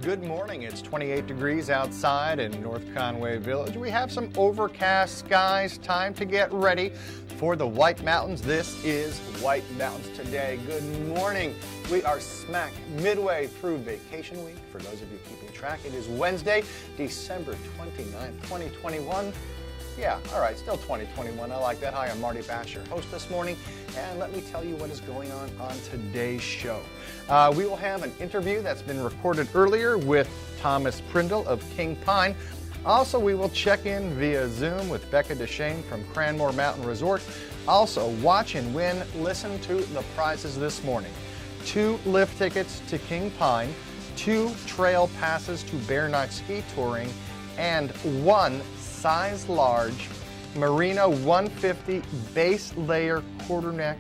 Good morning. It's 28 degrees outside in North Conway Village. We have some overcast skies. Time to get ready for the White Mountains. This is White Mountains Today. Good morning. We are smack midway through vacation week. For those of you keeping track, it is Wednesday, December 29th, 2021. Yeah, all right, still 2021. I like that. Hi, I'm Marty Bash, your host this morning, and let me tell you what is going on today's show. We will have an interview that's been recorded earlier with Thomas Prindle of King Pine. Also, we will check in via Zoom with Becca Deshane from Cranmore Mountain Resort. Also, watch and win. Listen to the prizes this morning. 2 lift tickets to King Pine, 2 trail passes to Bear Night Ski Touring, and 1 size large Merino 150 base layer quarter neck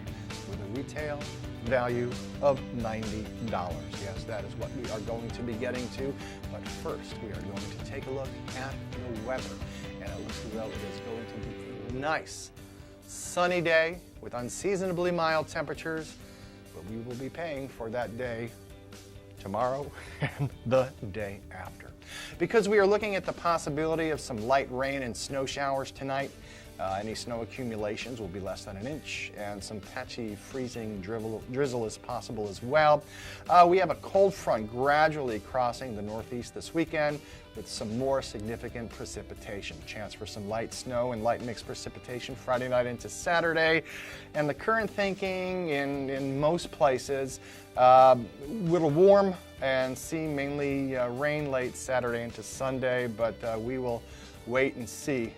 with a retail value of $90. Yes, that is what we are going to be getting to. But first, we are going to take a look at the weather. And it looks as though it is going to be a nice, sunny day with unseasonably mild temperatures. But we will be paying for that day tomorrow and the day after. Because we are looking at the possibility of some light rain and snow showers tonight. Any snow accumulations will be less than an inch, and some patchy freezing drizzle is possible as well. We have a cold front gradually crossing the northeast this weekend with some more significant precipitation. Chance for some light snow and light mixed precipitation Friday night into Saturday. And the current thinking in most places, little warm and see mainly rain late Saturday into Sunday, but we will wait and see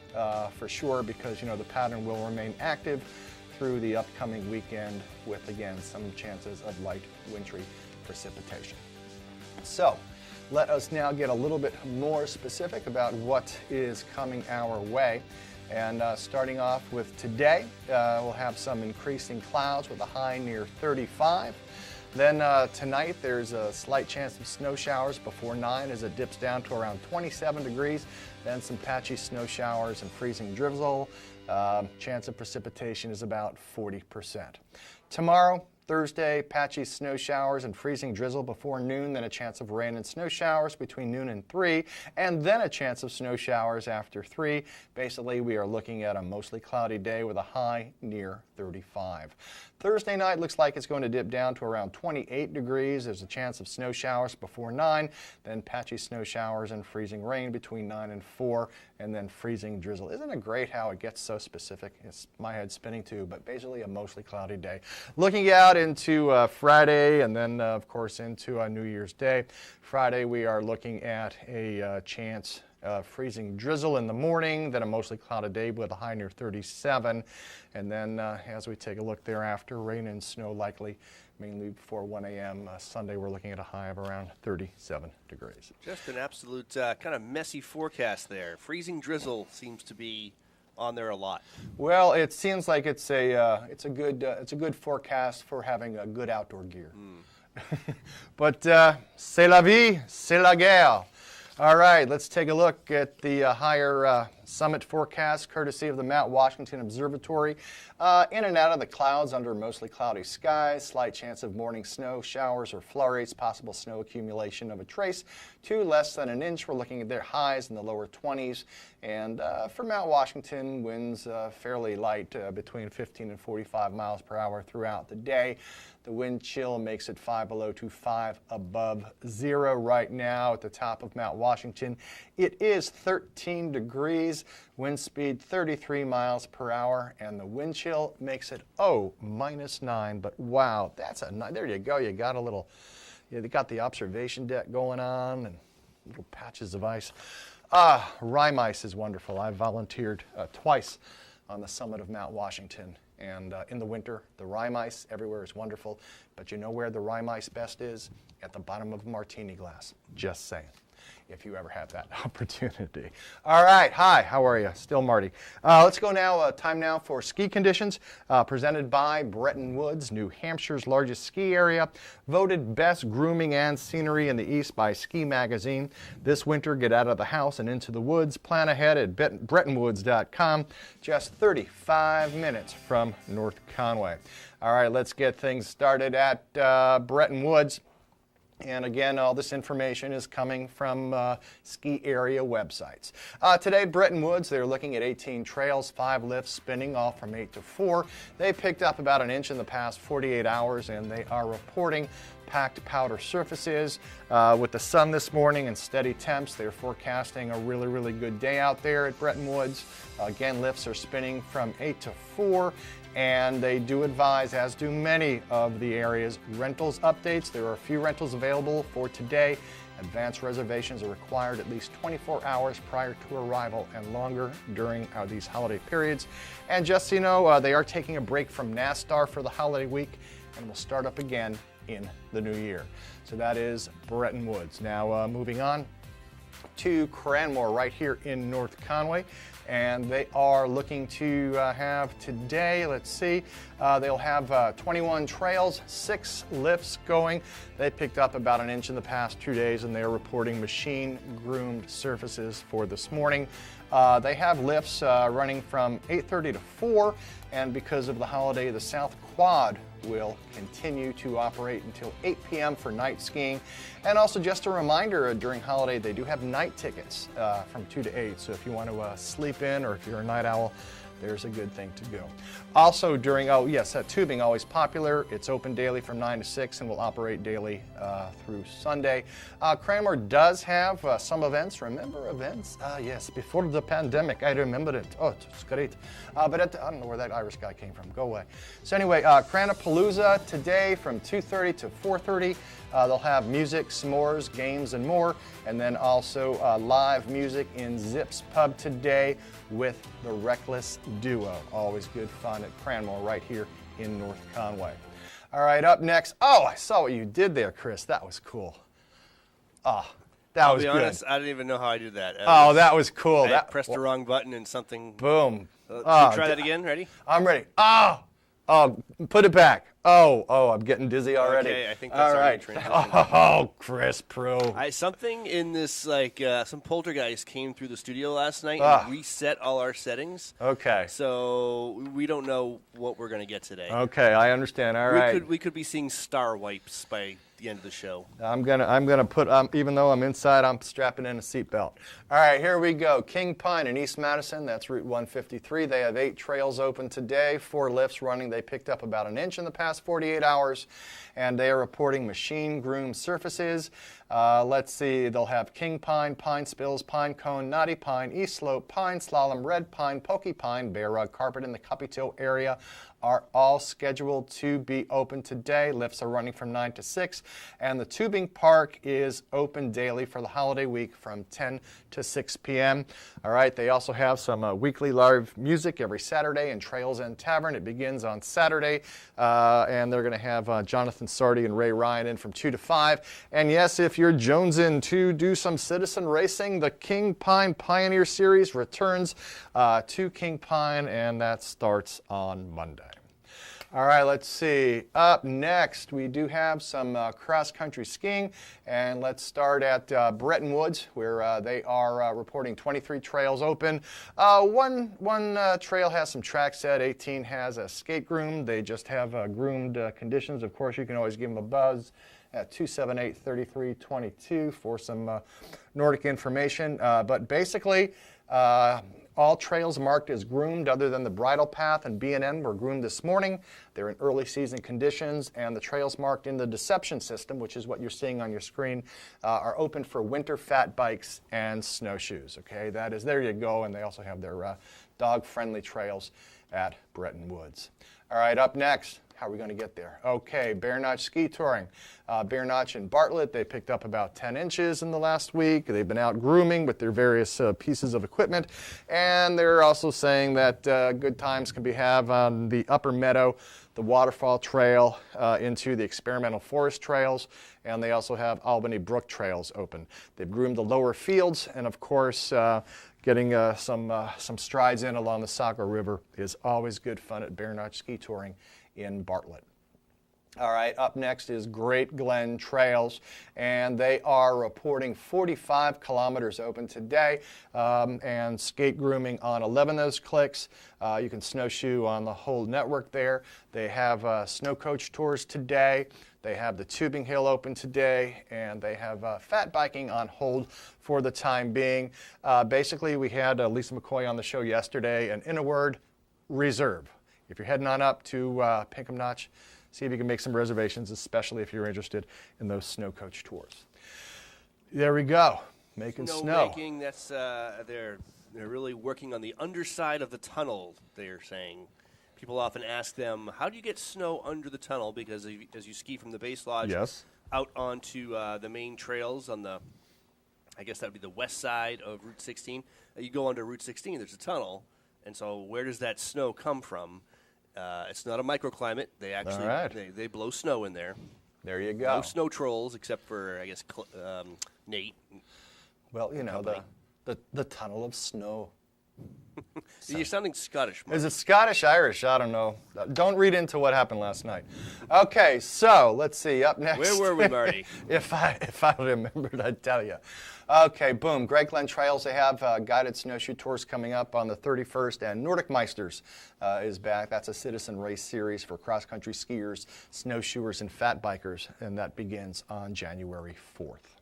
for sure, because the pattern will remain active through the upcoming weekend with, again, some chances of light wintry precipitation. So let us now get a little bit more specific about what is coming our way. And starting off with today, we'll have some increasing clouds with a high near 35. Then tonight, there's a slight chance of snow showers before 9 as it dips down to around 27 degrees. Then some patchy snow showers and freezing drizzle. Chance of precipitation is about 40%. Tomorrow, Thursday, patchy snow showers and freezing drizzle before noon, then a chance of rain and snow showers between noon and 3, and then a chance of snow showers after 3. Basically, we are looking at a mostly cloudy day with a high near 35. Thursday night looks like it's going to dip down to around 28 degrees. There's a chance of snow showers before 9, then patchy snow showers and freezing rain between 9 and 4, and then freezing drizzle. Isn't it great how it gets so specific? It's my head spinning too, but basically a mostly cloudy day. Looking out into Friday and then, of course, into New Year's Day. Friday, we are looking at a chance freezing drizzle in the morning, then a mostly clouded day with a high near 37. And then as we take a look thereafter, rain and snow likely mainly before 1 a.m. Sunday, we're looking at a high of around 37 degrees. Just an absolute kind of messy forecast there. Freezing drizzle seems to be on there a lot. Well, it seems like it's a good forecast for having a good outdoor gear. But c'est la vie, c'est la guerre. All right, let's take a look at the higher summit forecast, courtesy of the Mount Washington Observatory. In and out of the clouds under mostly cloudy skies, slight chance of morning snow showers or flurries, possible snow accumulation of a trace to less than an inch. We're looking at their highs in the lower 20s. And for Mount Washington, winds fairly light, between 15 and 45 miles per hour throughout the day. The wind chill makes it 5 below to 5 above 0 right now at the top of Mount Washington. It is 13 degrees, wind speed 33 miles per hour, and the wind chill makes it, -9. But wow, there you go. You got you got the observation deck going on and little patches of ice. Rime ice is wonderful. I volunteered twice on the summit of Mount Washington. And in the winter, the rime ice everywhere is wonderful. But you know where the rime ice best is? At the bottom of a martini glass. Just saying, if you ever have that opportunity. All right. Hi. How are you? Still Marty. Let's go now. Time now for ski conditions. Presented by Bretton Woods, New Hampshire's largest ski area. Voted best grooming and scenery in the East by Ski Magazine. This winter, get out of the house and into the woods. Plan ahead at BrettonWoods.com. Just 35 minutes from North Conway. All right. Let's get things started at Bretton Woods. And again, all this information is coming from ski area websites. Today, Bretton Woods, they're looking at 18 trails, 5 lifts spinning, all from 8 to 4. They picked up about an inch in the past 48 hours, and they are reporting packed powder surfaces. With the sun this morning and steady temps, they're forecasting a really, really good day out there at Bretton Woods. Again, lifts are spinning from 8 to 4. And they do advise, as do many of the area's rentals updates. There are a few rentals available for today. Advance reservations are required at least 24 hours prior to arrival and longer during these holiday periods. And just so you know, they are taking a break from NASTAR for the holiday week and will start up again in the new year. So that is Bretton Woods. Now moving on to Cranmore right here in North Conway. And they are looking to have today, let's see, they'll have 21 trails, 6 lifts going. They picked up about an inch in the past 2 days, and they are reporting machine-groomed surfaces for this morning. They have lifts running from 8:30 to 4, and because of the holiday, the South Quad will continue to operate until 8 p.m. for night skiing. And also just a reminder, during holiday they do have night tickets from 2 to 8, so if you want to sleep in or if you're a night owl, there's a good thing to go. Also during, tubing, always popular. It's open daily from 9 to 6 and will operate daily through Sunday. Cranmore does have some events. Remember events? Yes, before the pandemic, I remember it. Oh, it's great. But I don't know where that Irish guy came from. Go away. So anyway, Cranapalooza today from 2:30 to 4:30. They'll have music, s'mores, games, and more. And then also live music in Zip's Pub today with the Reckless Duo. Always good fun at Cranmore right here in North Conway. All right, up next. Oh, I saw what you did there, Chris. That was cool. Oh, that was good. I'll be honest, I didn't even know how I did that. That was cool. I pressed the wrong button and something. Boom. Try that again. Ready? I'm ready. Oh, put it back. Oh, I'm getting dizzy already. Okay, I think that's all right. Oh, Chris Pro. Something in this, some poltergeist came through the studio last night and reset all our settings. Okay. So we don't know what we're going to get today. Okay, I understand. All right. We could be seeing star wipes by the end of the show. I'm gonna put, even though I'm inside, I'm strapping in a seatbelt. All right, here we go. King Pine in East Madison, that's Route 153. They have 8 trails open today, 4 lifts running. They picked up about an inch in the past 48 hours, and they are reporting machine-groomed surfaces. Let's see, they'll have King Pine, Pine Spills, Pine Cone, Knotty Pine, East Slope, Pine Slalom, Red Pine, Pokey Pine, Bear Rug Carpet in the Cuppy-Toe area are all scheduled to be open today. Lifts are running from 9 to 6, and the tubing park is open daily for the holiday week from 10 to 6 p.m. All right, they also have some weekly live music every Saturday in Trails End Tavern. It begins on Saturday, and they're going to have Jonathan Sardi and Ray Ryan in from 2 to 5. And yes, if you're jonesing to do some citizen racing, the King Pine Pioneer Series returns to King Pine, and that starts on Monday. All right, let's see. Up next, we do have some cross-country skiing, and let's start at Bretton Woods, where they are reporting 23 trails open. One trail has some track set, 18 has a skate groom. They just have groomed conditions. Of course, you can always give them a buzz at 278-3322 for some Nordic information. But basically, all trails marked as groomed other than the Bridle Path and B&N were groomed this morning. They're in early season conditions, and the trails marked in the Deception system, which is what you're seeing on your screen, are open for winter fat bikes and snowshoes. Okay, there you go, and they also have their dog-friendly trails at Bretton Woods. All right, up next. How are we going to get there? Okay, Bear Notch Ski Touring. Bear Notch in Bartlett, they picked up about 10 inches in the last week. They've been out grooming with their various pieces of equipment. And they're also saying that good times can be had on the Upper Meadow, the Waterfall Trail, into the Experimental Forest Trails. And they also have Albany Brook Trails open. They've groomed the lower fields, and of course, getting some strides in along the Saco River is always good fun at Bear Notch Ski Touring in Bartlett. All right, up next is Great Glen Trails, and they are reporting 45 kilometers open today, and skate grooming on 11 of those clicks. You can snowshoe on the whole network there. They have snow coach tours today. They have the tubing hill open today, and they have fat biking on hold for the time being. Basically, we had Lisa McCoy on the show yesterday, and in a word, reserve. If you're heading on up to Pinkham Notch, see if you can make some reservations, especially if you're interested in those snow coach tours. There we go, making snow. Making, that's they're really working on the underside of the tunnel. They're saying. People often ask them, how do you get snow under the tunnel? Because as you ski from the base lodge out onto the main trails on the, I guess that would be the west side of Route 16. You go under Route 16, there's a tunnel. And so where does that snow come from? It's not a microclimate. They actually they blow snow in there. There you go. No snow trolls except for, I guess, Nate. Well, you know, the tunnel of snow. So. You're sounding Scottish, Mark. Is it Scottish, Irish? I don't know. Don't read into what happened last night. Okay, so let's see. Up next. Where were we, Marty? if I remembered, I'd tell you. Okay, boom. Great Glen Trails. They have guided snowshoe tours coming up on the 31st, and Nordic Meisters is back. That's a citizen race series for cross-country skiers, snowshoers, and fat bikers, and that begins on January 4th.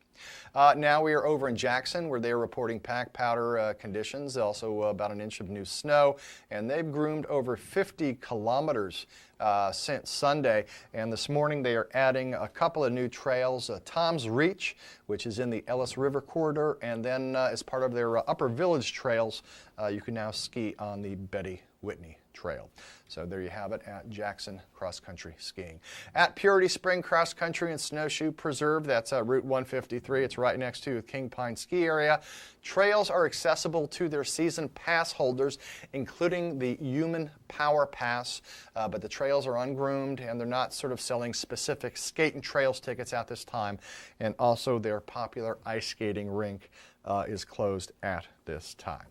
Now we are over in Jackson, where they are reporting pack powder conditions, also about an inch of new snow, and they've groomed over 50 kilometers since Sunday. And this morning they are adding a couple of new trails, Tom's Reach, which is in the Ellis River corridor, and then as part of their Upper Village trails, you can now ski on the Betty Whitney Trail. So there you have it at Jackson Cross Country Skiing. At Purity Spring Cross Country and Snowshoe Preserve, that's Route 153. It's right next to King Pine Ski Area. Trails are accessible to their season pass holders, including the Human Power Pass, but the trails are ungroomed and they're not sort of selling specific skate and trails tickets at this time. And also their popular ice skating rink is closed at this time.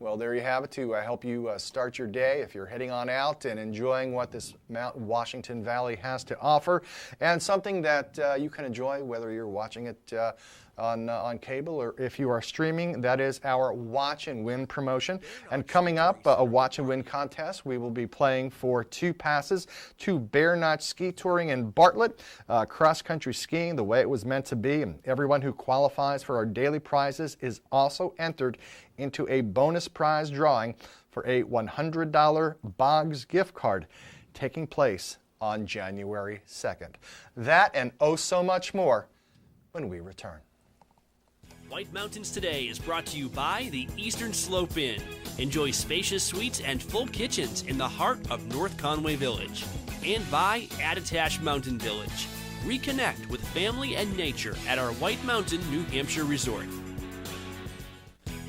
Well, there you have it to help you start your day if you're heading on out and enjoying what this Mount Washington Valley has to offer, and something that you can enjoy whether you're watching it on cable or if you are streaming. That is our Watch and Win promotion. And coming up, a Watch and Win contest. We will be playing for 2 passes to Bear Notch Ski Touring in Bartlett, cross-country skiing the way it was meant to be. And everyone who qualifies for our daily prizes is also entered into a bonus prize drawing for a $100 Boggs gift card taking place on January 2nd. That and oh so much more when we return. White Mountains Today is brought to you by the Eastern Slope Inn. Enjoy spacious suites and full kitchens in the heart of North Conway Village. And by Attitash Mountain Village. Reconnect with family and nature at our White Mountain, New Hampshire resort.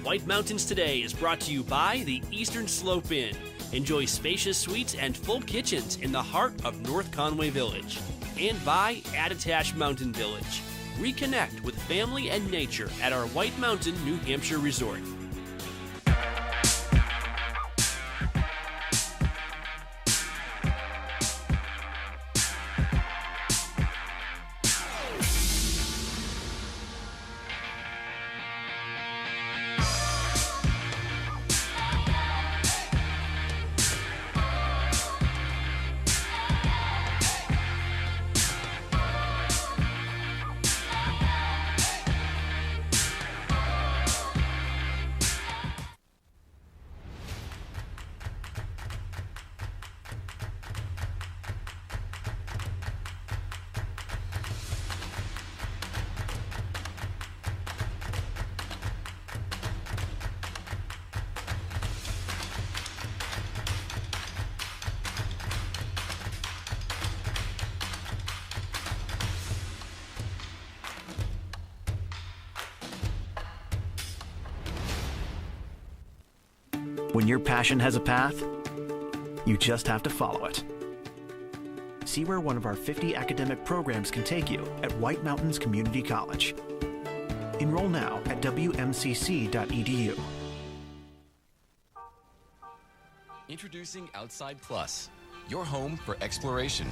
White Mountains Today is brought to you by the Eastern Slope Inn. Enjoy spacious suites and full kitchens in the heart of North Conway Village. And by Attitash Mountain Village. Reconnect with family and nature at our White Mountain, New Hampshire resort. When your passion has a path, you just have to follow it. See where one of our 50 academic programs can take you at White Mountains Community College. Enroll now at wmcc.edu. Introducing Outside Plus, your home for exploration.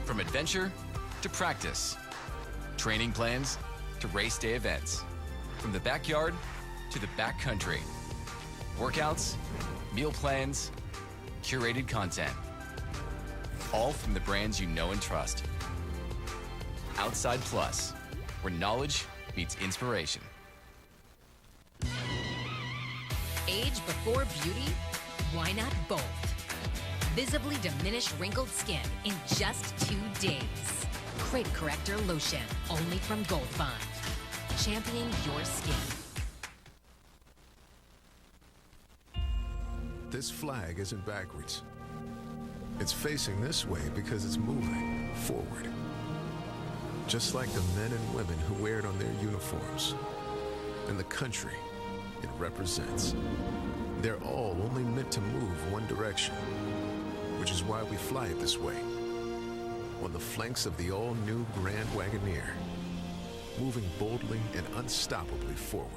From adventure to practice, training plans to race day events, from the backyard to the backcountry, workouts, meal plans, curated content. all from the brands you know and trust. Outside Plus, where knowledge meets inspiration. Age before beauty? Why not both? Visibly diminish wrinkled skin in just 2 days. Crit Corrector Lotion, only from Gold Bond. Championing your skin. This flag isn't backwards. It's facing this way because it's moving forward. Just like the men and women who wear it on their uniforms. And the country it represents. They're all only meant to move one direction, which is why we fly it this way. On the flanks of the all-new Grand Wagoneer, moving boldly and unstoppably forward.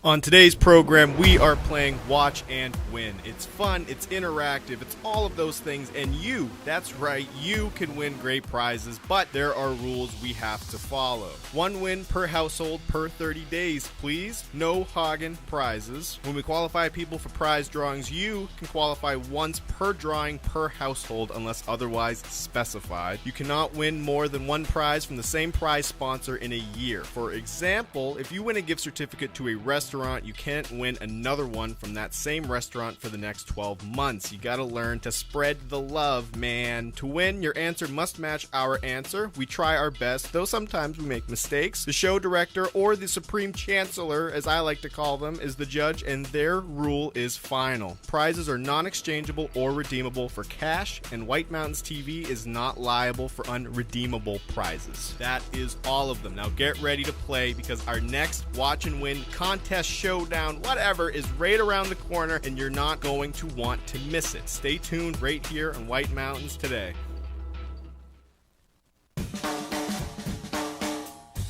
On today's program, we are playing Watch and Win. It's fun, it's interactive, it's all of those things, and you, that's right, you can win great prizes, but there are rules we have to follow. 1 win per household per 30 days, please. No Hagen prizes. When we qualify people for prize drawings, you can qualify once per drawing per household unless otherwise specified. You cannot win more than 1 prize from the same prize sponsor in a year. For example, if you win a gift certificate to a restaurant, you can't win another one from that same restaurant for the next 12 months. You gotta learn to spread the love, man. To win, your answer must match our answer. We try our best, though sometimes we make mistakes. The show director, or the supreme chancellor, as I like to call them, is the judge, and their rule is final. Prizes are non-exchangeable or redeemable for cash, and White Mountains TV is not liable for unredeemable prizes. That is all of them. Now get ready to play, because our next Watch and Win contest, showdown, whatever, is right around the corner, and you're not going to want to miss it. Stay tuned right here on White Mountains Today.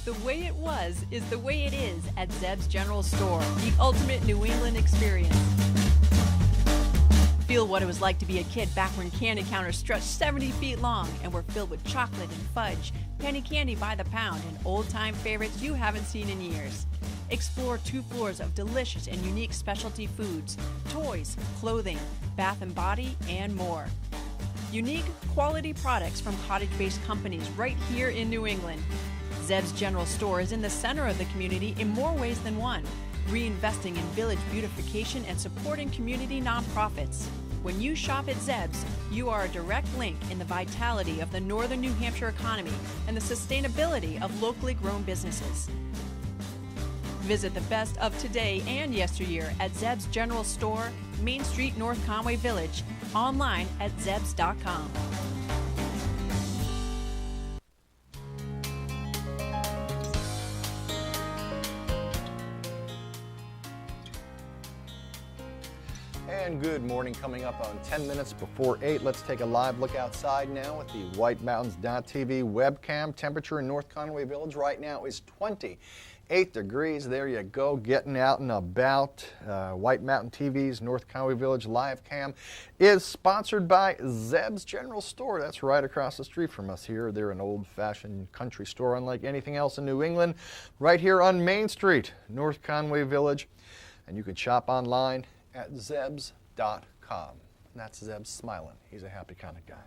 The way it was is the way it is at Zeb's General Store, the ultimate New England experience. Feel what it was like to be a kid back when candy counters stretched 70 feet long and were filled with chocolate and fudge, penny candy by the pound, and old-time favorites you haven't seen in years. Explore 2 floors of delicious and unique specialty foods, toys, clothing, bath and body, and more. Unique, quality products from cottage-based companies right here in New England. Zeb's General Store is in the center of the community in more ways than one, reinvesting in village beautification and supporting community nonprofits. When you shop at Zeb's, you are a direct link in the vitality of the northern New Hampshire economy and the sustainability of locally grown businesses. Visit the best of today and yesteryear at Zeb's General Store, Main Street, North Conway Village, online at zebs.com. And good morning, coming up on 10 minutes before 8. Let's take a live look outside now with the WhiteMountains.tv webcam. Temperature in North Conway Village right now is 28 degrees. There you go, getting out and about. White Mountain TV's North Conway Village live cam is sponsored by Zeb's General Store. That's right across the street from us here. They're an old-fashioned country store unlike anything else in New England, right here on Main Street, North Conway Village. And you can shop online at zebs.com. That's Zeb's smiling. He's a happy kind of guy.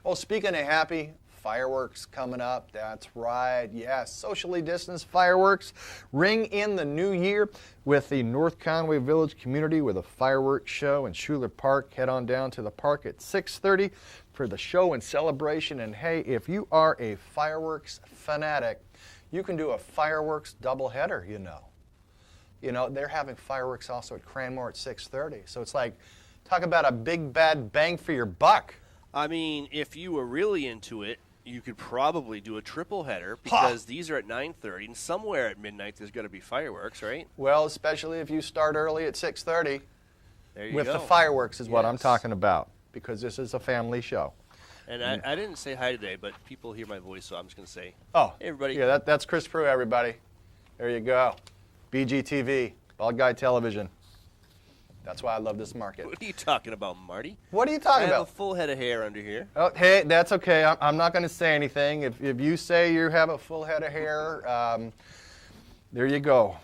Oh, speaking of happy, fireworks coming up. That's right. Yes, socially distanced fireworks ring in the new year with the North Conway Village community with a fireworks show in Schuler Park. Head on down to the park at 6:30 for the show and celebration. And hey, if you are a fireworks fanatic, you can do a fireworks doubleheader, you know. You know, they're having fireworks also at Cranmore at 6:30. So it's like, talk about a big bad bang for your buck. I mean, if you were really into it, you could probably do a triple header because these are at 9:30, and somewhere at midnight there's got to be fireworks, right? Well, especially if you start early at 6:30. There you with go. The fireworks is what I'm talking about, because this is a family show. And I didn't say hi today, but people hear my voice, so I'm just going to say, oh, hey, everybody. Yeah, that's Chris Prue, everybody. There you go. BGTV, Bald Guy Television. That's why I love this market. What are you talking about, Marty? What are you talking about? I have a full head of hair under here. Oh, hey, that's okay. I'm not going to say anything. If you say you have a full head of hair, there you go,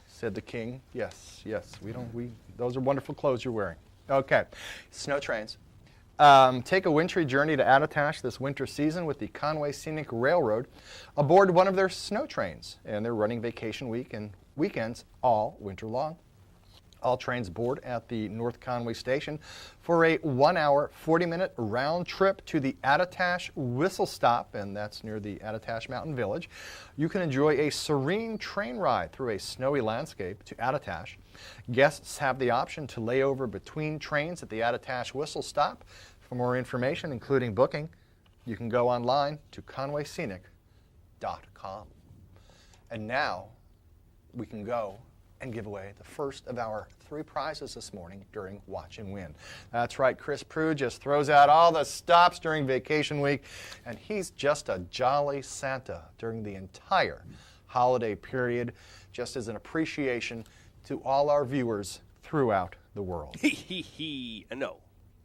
said the king. Yes, those are wonderful clothes you're wearing. Okay. Snow trains. Take a wintry journey to Attitash this winter season with the Conway Scenic Railroad aboard one of their snow trains, and they're running vacation week and weekends all winter long. All trains board at the North Conway station for a 1 hour, 40-minute round trip to the Attitash Whistle Stop, and that's near the Attitash Mountain Village. You can enjoy a serene train ride through a snowy landscape to Attitash. Guests have the option to lay over between trains at the Attitash Whistle Stop. For more information, including booking, you can go online to conwayscenic.com. And now we can go and give away the first of our 3 prizes this morning during Watch and Win. That's right, Chris Prue just throws out all the stops during vacation week, and he's just a jolly Santa during the entire holiday period, just as an appreciation to all our viewers throughout the world. No.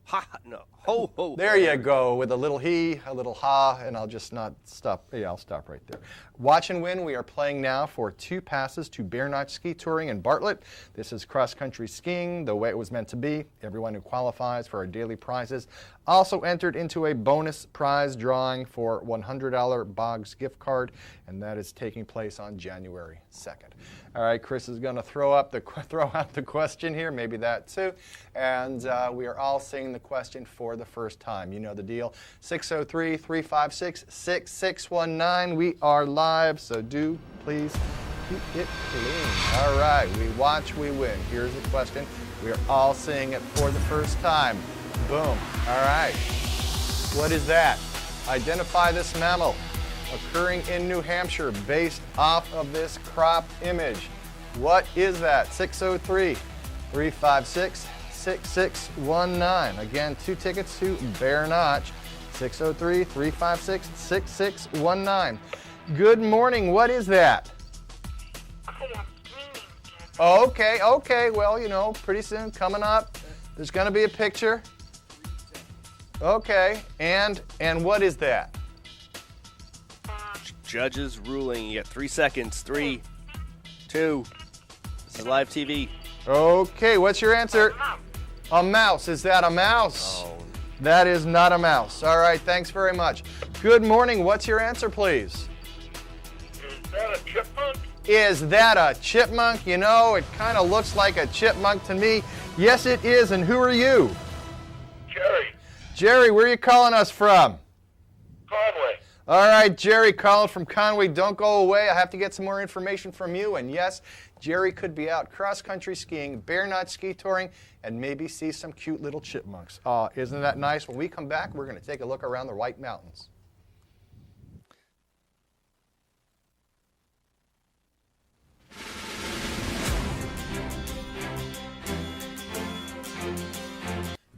Ha, no. Ho, ho. There you go, with a little he, a little ha, and I'll just not stop. Yeah, I'll stop right there. Watch and Win, we are playing now for 2 passes to Bear Notch Ski Touring in Bartlett. This is cross-country skiing the way it was meant to be. Everyone who qualifies for our daily prizes also entered into a bonus prize drawing for $100 Boggs gift card, and that is taking place on January 2nd. All right, Chris is going to throw out the question here, maybe that too, and we are all seeing the question for the first time. You know the deal. 603-356-6619. We are live, so do please keep it clean. All right, we watch, we win. Here's the question. We are all seeing it for the first time. Boom. All right. What is that? Identify this mammal occurring in New Hampshire based off of this crop image. What is that? 603-356-6619. Again, 2 tickets to Bear Notch. 603-356-6619. Good morning. What is that? Okay. Well, you know, pretty soon coming up, there's going to be a picture. Okay. And what is that? Judge's ruling. You got 3 seconds. 3, 2. This is live TV. Okay, what's your answer? A mouse. Is that a mouse? Oh. That is not a mouse. All right, thanks very much. Good morning. What's your answer, please? Is that a chipmunk? Is that a chipmunk? You know, it kind of looks like a chipmunk to me. Yes, it is. And who are you? Jerry. Jerry, where are you calling us from? Conway. All right, Jerry, calling from Conway. Don't go away. I have to get some more information from you. And yes, Jerry could be out cross-country skiing, Bear Notch ski touring, and maybe see some cute little chipmunks. Isn't that nice? When we come back, we're going to take a look around the White Mountains.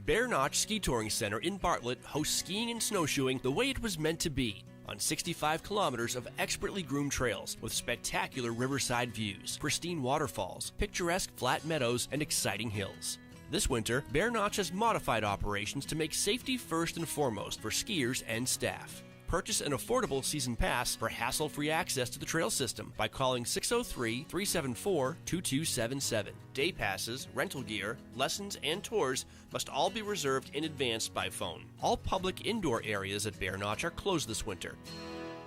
Bear Notch Ski Touring Center in Bartlett hosts skiing and snowshoeing the way it was meant to be, on 65 kilometers of expertly groomed trails with spectacular riverside views, pristine waterfalls, picturesque flat meadows, and exciting hills. This winter, Bear Notch has modified operations to make safety first and foremost for skiers and staff. Purchase an affordable season pass for hassle-free access to the trail system by calling 603-374-2277. Day passes, rental gear, lessons, and tours must all be reserved in advance by phone. All public indoor areas at Bear Notch are closed this winter.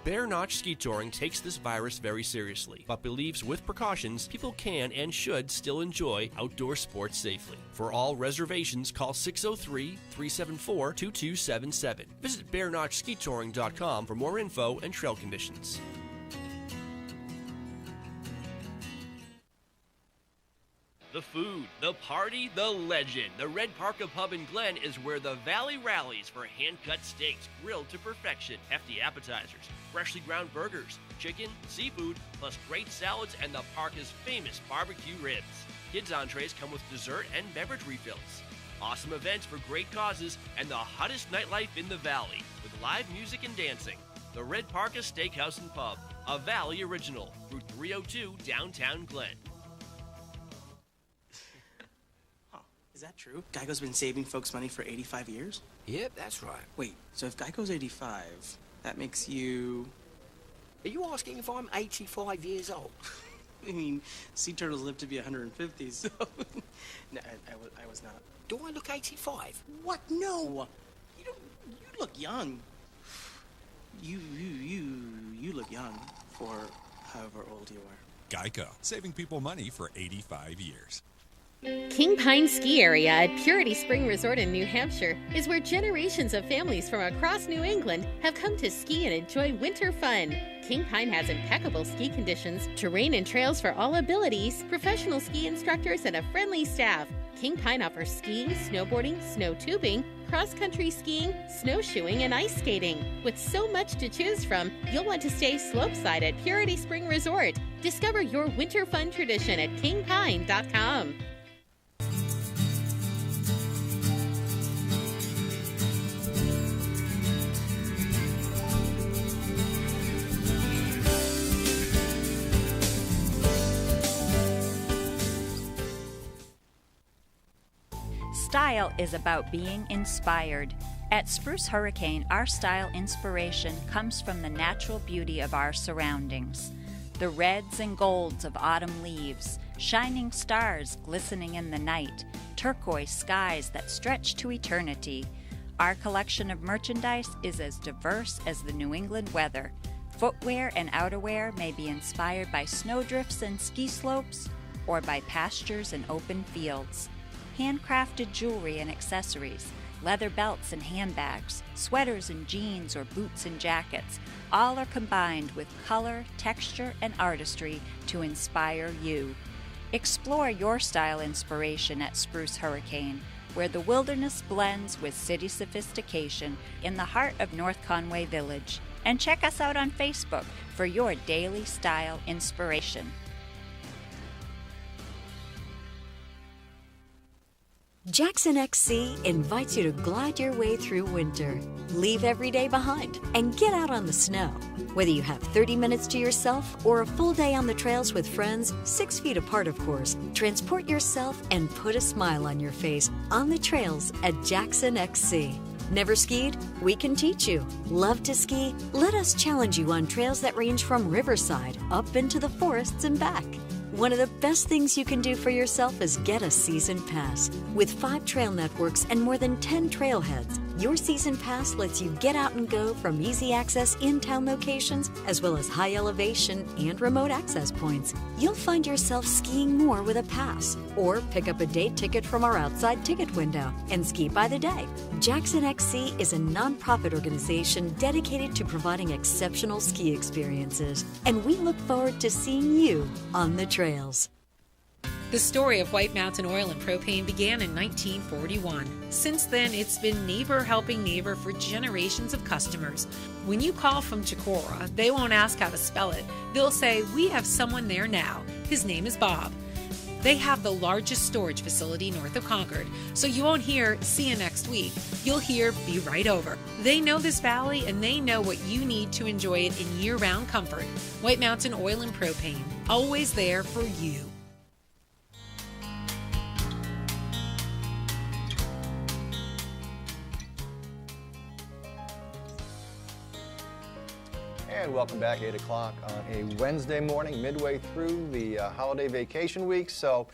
Bear Notch Ski Touring takes this virus very seriously, but believes with precautions, people can and should still enjoy outdoor sports safely. For all reservations, call 603-374-2277. Visit BearNotchSkiTouring.com for more info and trail conditions. The food, the party, the legend. The Red Parka Pub in Glen is where the Valley rallies for hand-cut steaks grilled to perfection, hefty appetizers, freshly ground burgers, chicken, seafood, plus great salads and the Parka's famous barbecue ribs. Kids' entrees come with dessert and beverage refills. Awesome events for great causes and the hottest nightlife in the Valley with live music and dancing. The Red Parka Steakhouse and Pub, a Valley original, Route 302, downtown Glen. Is that true? Geico's been saving folks money for 85 years? Yep, that's right. Wait, so if Geico's 85, that makes you... Are you asking if I'm 85 years old? I mean, sea turtles live to be 150, so... No, I was not. Do I look 85? What? No! You look young. You look young for however old you are. Geico, saving people money for 85 years. King Pine Ski Area at Purity Spring Resort in New Hampshire is where generations of families from across New England have come to ski and enjoy winter fun. King Pine has impeccable ski conditions, terrain and trails for all abilities, professional ski instructors, and a friendly staff. King Pine offers skiing, snowboarding, snow tubing, cross-country skiing, snowshoeing, and ice skating. With so much to choose from, you'll want to stay slopeside at Purity Spring Resort. Discover your winter fun tradition at kingpine.com. Style is about being inspired. At Spruce Hurricane, our style inspiration comes from the natural beauty of our surroundings. The reds and golds of autumn leaves, shining stars glistening in the night, turquoise skies that stretch to eternity. Our collection of merchandise is as diverse as the New England weather. Footwear and outerwear may be inspired by snowdrifts and ski slopes, or by pastures and open fields. Handcrafted jewelry and accessories, leather belts and handbags, sweaters and jeans or boots and jackets, all are combined with color, texture, and artistry to inspire you. Explore your style inspiration at Spruce Hurricane, where the wilderness blends with city sophistication in the heart of North Conway Village. And check us out on Facebook for your daily style inspiration. Jackson XC invites you to glide your way through winter. Leave every day behind and get out on the snow. Whether you have 30 minutes to yourself or a full day on the trails with friends, 6 feet apart of course, transport yourself and put a smile on your face on the trails at Jackson XC. Never skied? We can teach you. Love to ski? Let us challenge you on trails that range from Riverside up into the forests and back. One of the best things you can do for yourself is get a season pass. With 5 trail networks and more than 10 trailheads, your season pass lets you get out and go from easy access in-town locations as well as high elevation and remote access points. You'll find yourself skiing more with a pass, or pick up a day ticket from our outside ticket window and ski by the day. Jackson XC is a nonprofit organization dedicated to providing exceptional ski experiences, and we look forward to seeing you on the trails. The story of White Mountain Oil and Propane began in 1941. Since then, it's been neighbor helping neighbor for generations of customers. When you call from Chicora, they won't ask how to spell it. They'll say, "We have someone there now. His name is Bob." They have the largest storage facility north of Concord, so you won't hear, "See you next week." You'll hear, "Be right over." They know this valley, and they know what you need to enjoy it in year-round comfort. White Mountain Oil and Propane, always there for you. And welcome back, 8 o'clock on a Wednesday morning, midway through the holiday vacation week. So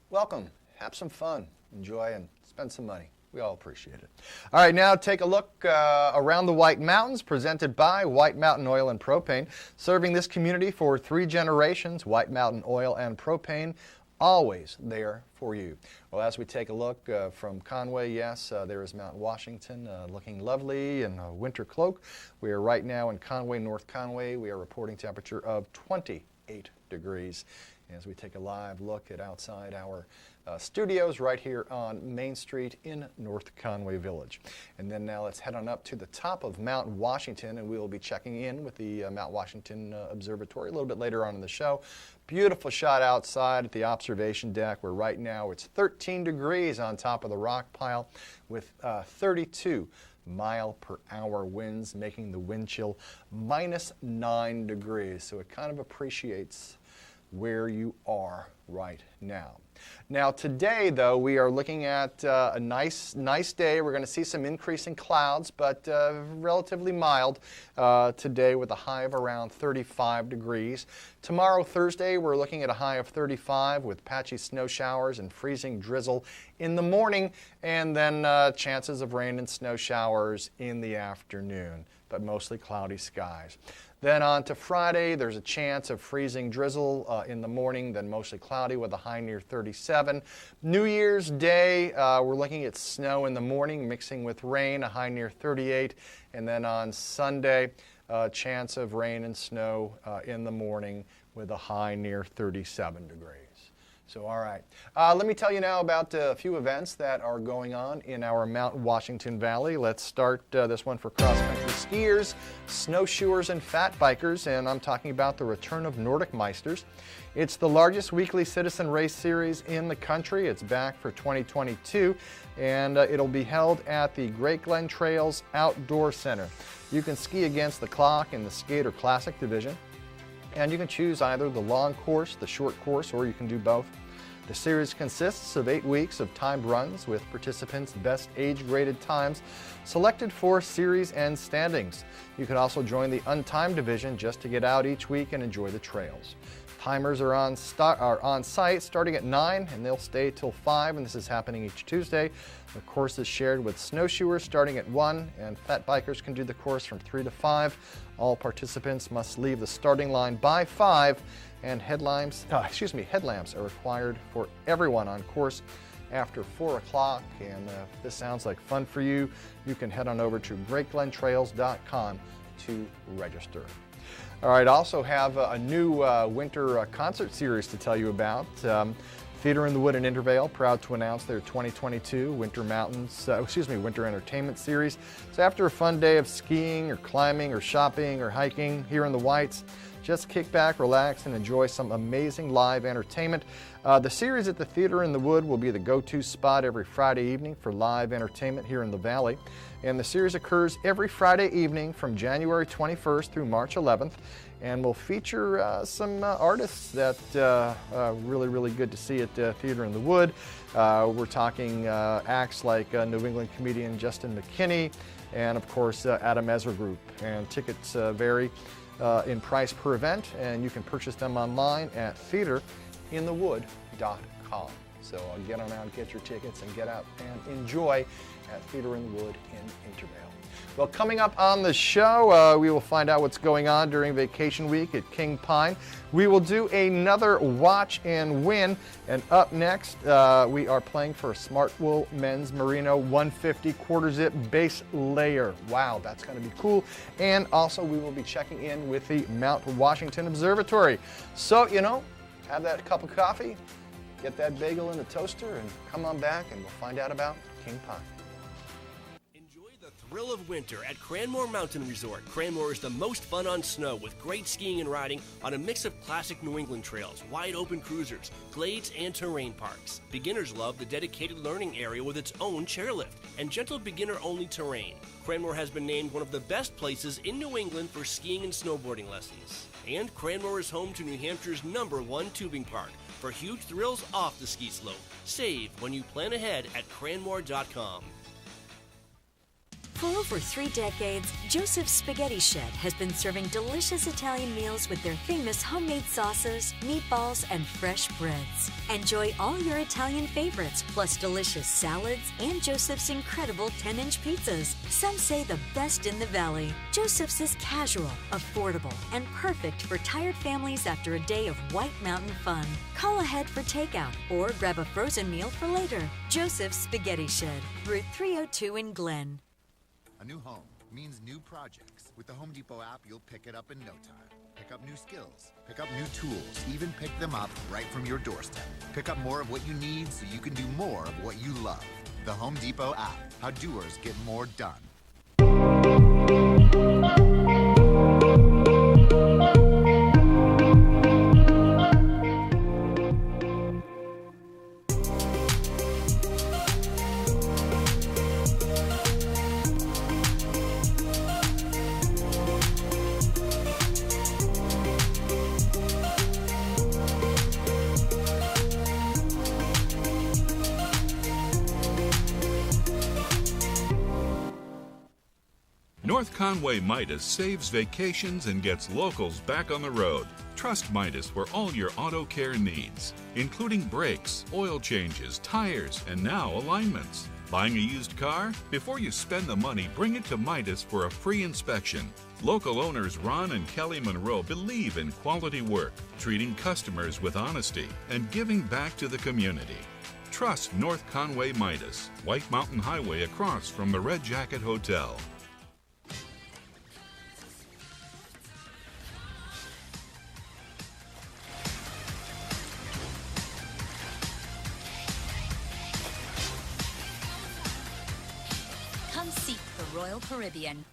welcome, have some fun, enjoy, and spend some money. We all appreciate it. All right, now take a look around the White Mountains, presented by White Mountain Oil and Propane. Serving this community for 3 generations, White Mountain Oil and Propane, always there for you. Well, as we take a look from Conway, yes, there is Mount Washington looking lovely in a winter cloak. We are right now in Conway, North Conway. We are reporting temperature of 28 degrees. As we take a live look at outside our studios right here on Main Street in North Conway Village. And then now let's head on up to the top of Mount Washington, and we will be checking in with the Mount Washington Observatory a little bit later on in the show. Beautiful shot outside at the observation deck, where right now it's 13 degrees on top of the rock pile with 32 mile-per-hour winds, making the wind chill -9 degrees. So it kind of appreciates where you are right now. Now today, though, we are looking at a nice day. We're going to see some increasing clouds, but relatively mild today with a high of around 35 degrees. Tomorrow, Thursday, we're looking at a high of 35 with patchy snow showers and freezing drizzle in the morning, and then chances of rain and snow showers in the afternoon, but mostly cloudy skies. Then on to Friday, there's a chance of freezing drizzle in the morning, then mostly cloudy with a high near 37. New Year's Day, we're looking at snow in the morning mixing with rain, a high near 38. And then on Sunday, chance of rain and snow in the morning with a high near 37 degrees. So, all right. Let me tell you now about a few events that are going on in our Mount Washington Valley. Let's start this one for cross-country skiers, snowshoers, and fat bikers, and I'm talking about the return of Nordic Meisters. It's the largest weekly citizen race series in the country. It's back for 2022, and it'll be held at the Great Glen Trails Outdoor Center. You can ski against the clock in the Skater Classic division, and you can choose either the long course, the short course, or you can do both. The series consists of 8 weeks of timed runs with participants' best age-graded times selected for series and standings. You can also join the untimed division just to get out each week and enjoy the trails. Timers are on site starting at 9, and they'll stay till 5, and this is happening each Tuesday. The course is shared with snowshoers starting at 1, and fat bikers can do the course from 3 to 5. All participants must leave the starting line by 5, and headlamps are required for everyone on course after 4 o'clock. And if this sounds like fun for you, you can head on over to greatglentrails.com to register. All right, also have a new winter concert series to tell you about. Theater in the Wood in Intervale, proud to announce their 2022 Winter Entertainment Series. So after a fun day of skiing or climbing or shopping or hiking here in the Whites, just kick back, relax, and enjoy some amazing live entertainment. The series at the Theater in the Wood will be the go-to spot every Friday evening for live entertainment here in the Valley. And the series occurs every Friday evening from January 21st through March 11th, and will feature some artists that really good to see at Theater in the Wood. We're talking acts like New England comedian Justin McKinney, and of course Adam Ezra Group. And tickets vary in price per event, and you can purchase them online at theaterinthewood.com. So get on out, get your tickets, and get out and enjoy at Theater in the Wood in Intervale. Well, coming up on the show, we will find out what's going on during vacation week at King Pine. We will do another Watch and Win, and up next, we are playing for a Smartwool Men's Merino 150 quarter zip base layer. Wow, that's going to be cool. And also, we will be checking in with the Mount Washington Observatory. So, have that cup of coffee, get that bagel in the toaster, and come on back, and we'll find out about King Pine. Thrill of winter at Cranmore Mountain Resort. Cranmore is the most fun on snow with great skiing and riding on a mix of classic New England trails, wide open cruisers, glades, and terrain parks. Beginners love the dedicated learning area with its own chairlift and gentle beginner-only terrain. Cranmore has been named one of the best places in New England for skiing and snowboarding lessons. And Cranmore is home to New Hampshire's #1 tubing park for huge thrills off the ski slope. Save when you plan ahead at cranmore.com. For over 3 decades, Joseph's Spaghetti Shed has been serving delicious Italian meals with their famous homemade sauces, meatballs, and fresh breads. Enjoy all your Italian favorites, plus delicious salads and Joseph's incredible 10-inch pizzas. Some say the best in the Valley. Joseph's is casual, affordable, and perfect for tired families after a day of White Mountain fun. Call ahead for takeout or grab a frozen meal for later. Joseph's Spaghetti Shed, Route 302 in Glen. A new home means new projects. With the Home Depot app, you'll pick it up in no time. Pick up new skills, pick up new tools, even pick them up right from your doorstep. Pick up more of what you need so you can do more of what you love. The Home Depot app, how doers get more done. North Conway Midas saves vacations and gets locals back on the road. Trust Midas for all your auto care needs, including brakes, oil changes, tires, and now alignments. Buying a used car? Before you spend the money, bring it to Midas for a free inspection. Local owners Ron and Kelly Monroe believe in quality work, treating customers with honesty, and giving back to the community. Trust North Conway Midas, White Mountain Highway across from the Red Jacket Hotel. Come seek the Royal Caribbean.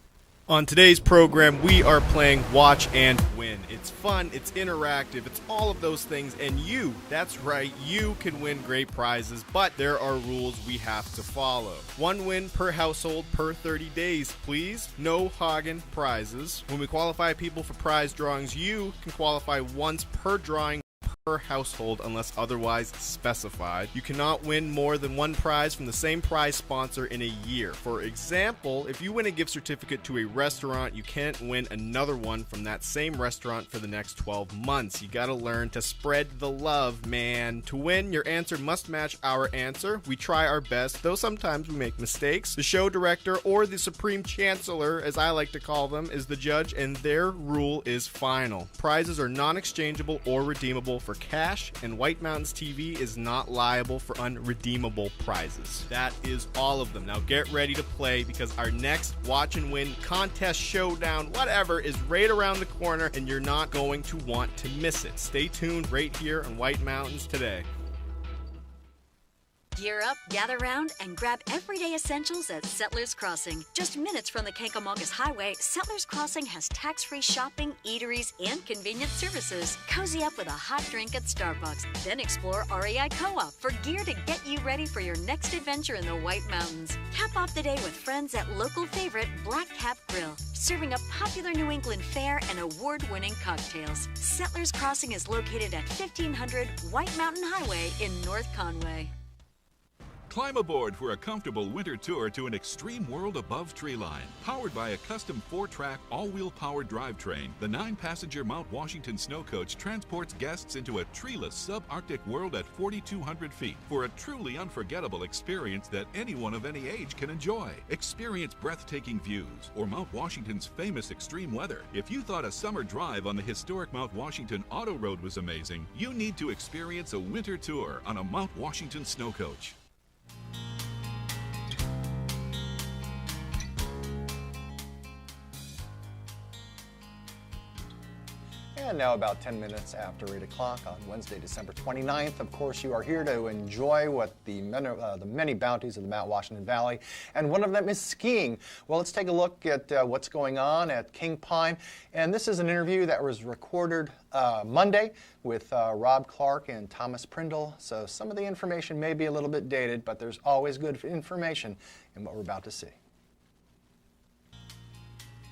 On today's program, we are playing Watch and Win. It's fun, it's interactive, it's all of those things, and you, that's right, you can win great prizes, but there are rules we have to follow. 1 win per household per 30 days, please. No hogging prizes. When we qualify people for prize drawings, you can qualify once per drawing per household unless otherwise specified. You cannot win more than 1 prize from the same prize sponsor in a year. For example, if you win a gift certificate to a restaurant, you can't win another one from that same restaurant for the next 12 months. You gotta learn to spread the love, man. To win, your answer must match our answer. We try our best, though sometimes we make mistakes. The show director, or the supreme chancellor, as I like to call them, is the judge, and their rule is final. Prizes are non-exchangeable or redeemable for cash, and White Mountains TV is not liable for unredeemable prizes. That is all of them. Now get ready to play, because our next Watch and Win contest, showdown, whatever, is right around the corner, and you're not going to want to miss it. Stay tuned right here on White Mountains Today. Gear up, gather round, and grab everyday essentials at Settlers Crossing. Just minutes from the Kankomogus Highway, Settlers Crossing has tax-free shopping, eateries, and convenient services. Cozy up with a hot drink at Starbucks. Then explore REI Co-op for gear to get you ready for your next adventure in the White Mountains. Cap off the day with friends at local favorite Black Cap Grill, serving up popular New England fare and award-winning cocktails. Settlers Crossing is located at 1500 White Mountain Highway in North Conway. Climb aboard for a comfortable winter tour to an extreme world above treeline. Powered by a custom 4-track, all-wheel powered drivetrain, the 9-passenger Mount Washington snow coach transports guests into a treeless subarctic world at 4,200 feet for a truly unforgettable experience that anyone of any age can enjoy. Experience breathtaking views or Mount Washington's famous extreme weather. If you thought a summer drive on the historic Mount Washington Auto Road was amazing, you need to experience a winter tour on a Mount Washington snow coach. And now about 10 minutes after 8 o'clock on Wednesday, December 29th. Of course, you are here to enjoy what the many bounties of the Mount Washington Valley, and one of them is skiing. Well, let's take a look at what's going on at King Pine. And this is an interview that was recorded Monday with Rob Clark and Thomas Prindle. So some of the information may be a little bit dated, but there's always good information in what we're about to see.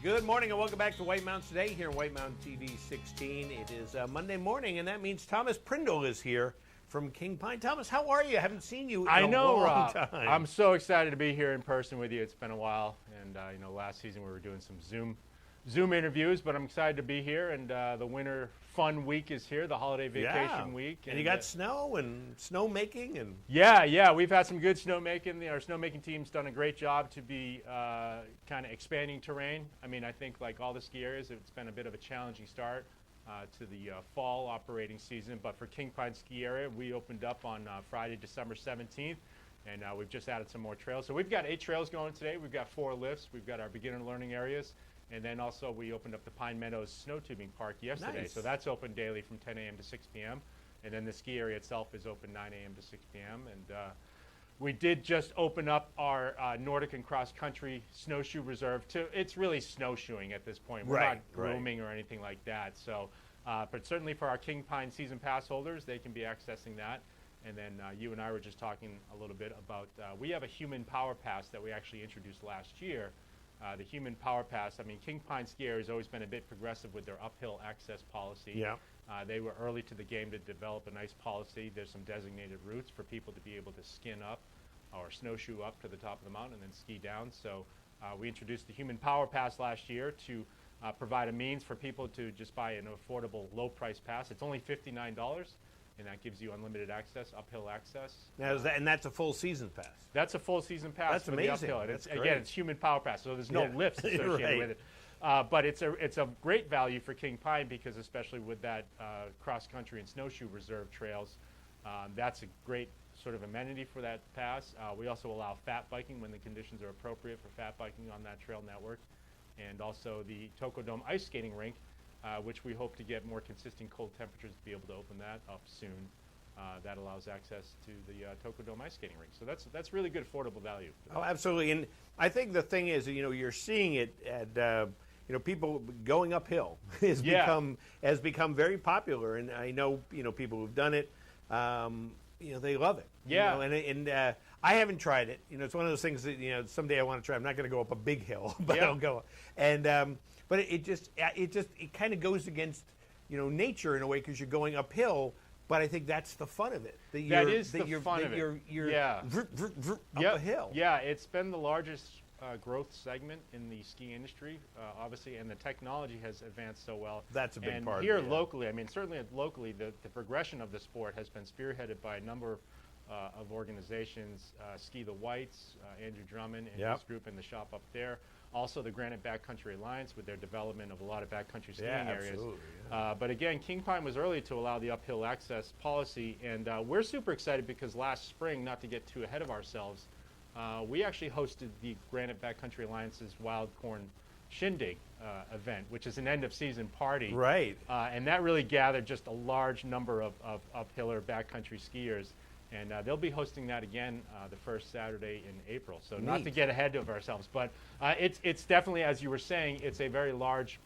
Good morning and welcome back to White Mountains Today here on White Mountain TV 16. It is Monday morning, and that means Thomas Prindle is here from King Pine. Thomas, how are you? I haven't seen you in a long time. I'm so excited to be here in person with you. It's been a while, and last season we were doing some Zoom interviews, but I'm excited to be here, and the winter fun week is here, the holiday vacation week. And you got snow and snowmaking? And Yeah, we've had some good snowmaking. Our snowmaking team's done a great job to be kind of expanding terrain. I mean, I think like all the ski areas, it's been a bit of a challenging start to the fall operating season, but for King Pine Ski Area, we opened up on Friday, December 17th, and we've just added some more trails. So we've got 8 trails going today. We've got 4 lifts. We've got our beginner learning areas. And then also we opened up the Pine Meadows snow tubing park yesterday. Nice. So that's open daily from 10 a.m. to 6 p.m. And then the ski area itself is open 9 a.m. to 6 p.m. And we did just open up our Nordic and cross-country snowshoe reserve. It's really snowshoeing at this point. We're not grooming or anything like that. So, but certainly for our King Pine season pass holders, they can be accessing that. And then you and I were just talking a little bit about, we have a human power pass that we actually introduced last year. The Human Power Pass, I mean, King Pine Ski Area has always been a bit progressive with their uphill access policy. Yeah. They were early to the game to develop a nice policy. There's some designated routes for people to be able to skin up or snowshoe up to the top of the mountain and then ski down. So We introduced the Human Power Pass last year to provide a means for people to just buy an affordable, low-price pass. It's only $59, and that gives you unlimited access, uphill access. Now, and that's a full season pass? That's a full season pass. That's for amazing. The uphill. That's Again, it's Human Power Pass, so there's no lifts associated with it. But it's a great value for King Pine because especially with that cross-country and snowshoe reserve trails, that's a great sort of amenity for that pass. We also allow fat biking when the conditions are appropriate for fat biking on that trail network. And also the Tocodome ice skating rink, which we hope to get more consistent cold temperatures to be able to open that up soon. That allows access to the Tocodome ice skating rink. So that's really good affordable value. Oh, absolutely. And I think the thing is, you're seeing it at people going uphill has become very popular, and I know people who've done it. They love it. Yeah. And I haven't tried it. It's one of those things that someday I want to try. I'm not going to go up a big hill, but I'll go. And but it kind of goes against nature in a way because you're going uphill. But I think that's the fun of it. That is the fun of it. You're up a hill. Yeah, it's been the largest growth segment in the ski industry, obviously, and the technology has advanced so well. That's a big part. And here locally, certainly locally, the progression of the sport has been spearheaded by a number of organizations. Ski the Whites, Andrew Drummond and his group in the shop up there. Also the Granite Backcountry Alliance with their development of a lot of backcountry skiing areas. But again, King Pine was early to allow the uphill access policy, and we're super excited because last spring, not to get too ahead of ourselves, we actually hosted the Granite Backcountry Alliance's Wild Corn Shindig event, which is an end-of-season party. Right. And that really gathered just a large number of uphill or backcountry skiers. And they'll be hosting that again the first Saturday in April. So not to get ahead of ourselves, but it's definitely, as you were saying, it's a very large